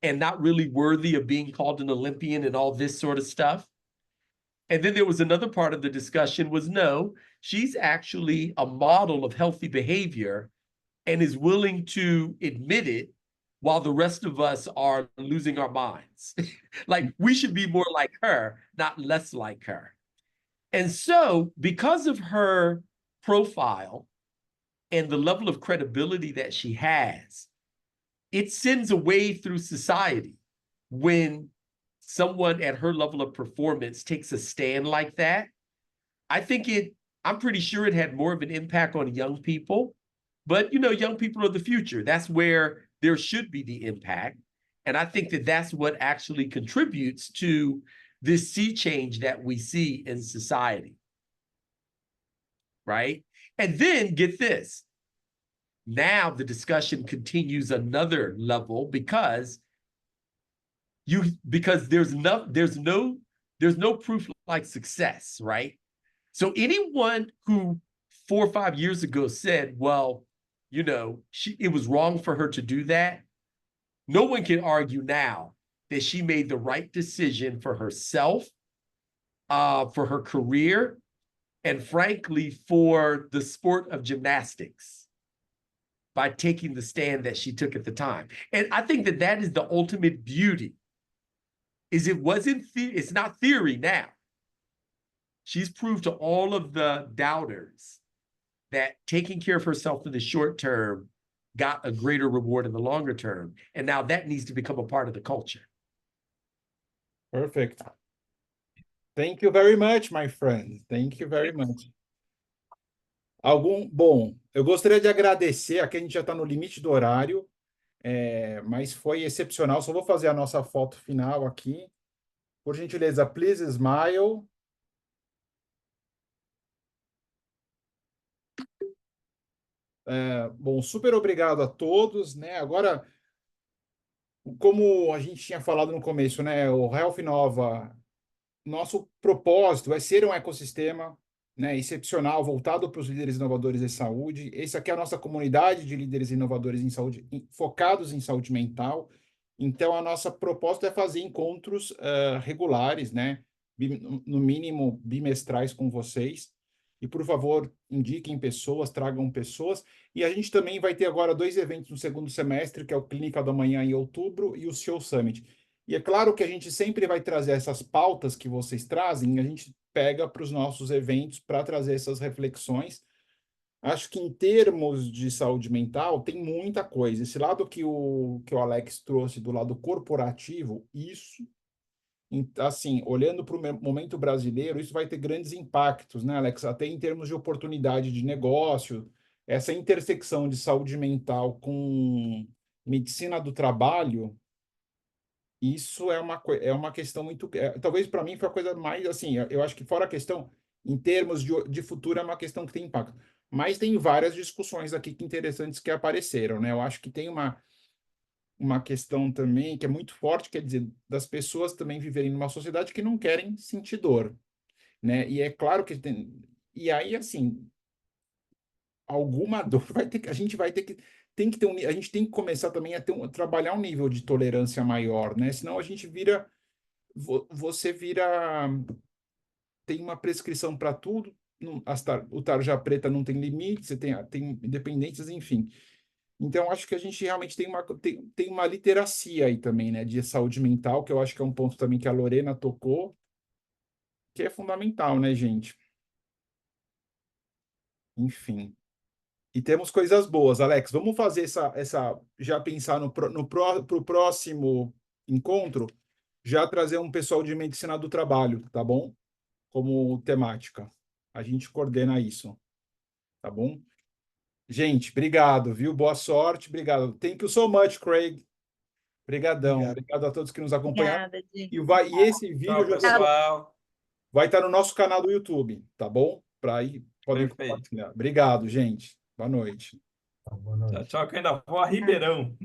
and not really worthy of being called an Olympian and all this sort of stuff. And then there was another part of the discussion was, no, she's actually a model of healthy behavior and is willing to admit it while the rest of us are losing our minds. Like, we should be more like her, not less like her. And so, because of her profile and the level of credibility that she has, it sends a wave through society when someone at her level of performance takes a stand like that. I'm pretty sure it had more of an impact on young people, but young people are the future. That's where there should be the impact. And I think that that's what actually contributes to this sea change that we see in society. Right? And then get this. Now the discussion continues another level because there's no proof like success, right? So anyone who 4 or 5 years ago said, well, it was wrong for her to do that, no one can argue now that she made the right decision for herself, for her career, and frankly, for the sport of gymnastics by taking the stand that she took at the time. And I think that that is the ultimate beauty, is it's not theory now. She's proved to all of the doubters that taking care of herself in the short term got a greater reward in the longer term. And now that needs to become a part of the culture. Perfect. Thank you very much, my friend. Thank you very much. Bom, eu gostaria de agradecer, aqui a gente já está no limite do horário, mas foi excepcional. Só vou fazer a nossa foto final aqui. Por gentileza, please smile. Bom, super obrigado a todos, né? Agora, como a gente tinha falado no começo, né? O Health Nova, nosso propósito vai ser um ecossistema, né, excepcional, voltado para os líderes inovadores em saúde. Esse aqui é a nossa comunidade de líderes inovadores em saúde, focados em saúde mental. Então, a nossa proposta é fazer encontros regulares, né? No mínimo bimestrais com vocês. E, por favor, indiquem pessoas, tragam pessoas. E a gente também vai ter agora 2 eventos no segundo semestre, que é o Clínica da Manhã em outubro e o Show Summit. E é claro que a gente sempre vai trazer essas pautas que vocês trazem, a gente pega para os nossos eventos para trazer essas reflexões. Acho que em termos de saúde mental tem muita coisa. Esse lado que o Alex trouxe do lado corporativo, isso, assim, olhando para o momento brasileiro, isso vai ter grandes impactos, né, Alex? Até em termos de oportunidade de negócio, essa intersecção de saúde mental com medicina do trabalho, isso é uma questão muito... talvez para mim foi a coisa mais, assim, eu acho que fora a questão, em termos de futuro, é uma questão que tem impacto. Mas tem várias discussões aqui interessantes que apareceram, né? Eu acho que tem uma questão também que é muito forte, quer dizer, das pessoas também viverem numa sociedade que não querem sentir dor, né? E é claro que tem... E aí, assim, alguma dor a gente vai ter que... a gente tem que começar também a trabalhar um nível de tolerância maior, né? Senão a gente vira... Você vira... Tem uma prescrição para tudo, o tarja preta não tem limite, você tem independências, enfim. Então, acho que a gente realmente tem uma literacia aí também, né, de saúde mental, que eu acho que é um ponto também que a Lorena tocou, que é fundamental, né, gente? Enfim. E temos coisas boas, Alex. Vamos fazer já pensar pro próximo encontro, já trazer um pessoal de medicina do trabalho, tá bom? Como temática. A gente coordena isso, tá bom? Gente, obrigado, viu? Boa sorte, obrigado. Thank you so much, Craig. Obrigadão. Obrigado a todos que nos acompanharam. Obrigada, Di. E esse vídeo Tchau, pessoal. vai estar no nosso canal do YouTube, tá bom? Para aí podem compartilhar. Obrigado, gente. Boa noite. Boa noite. Tchau, tchau, que eu ainda vou a Ribeirão.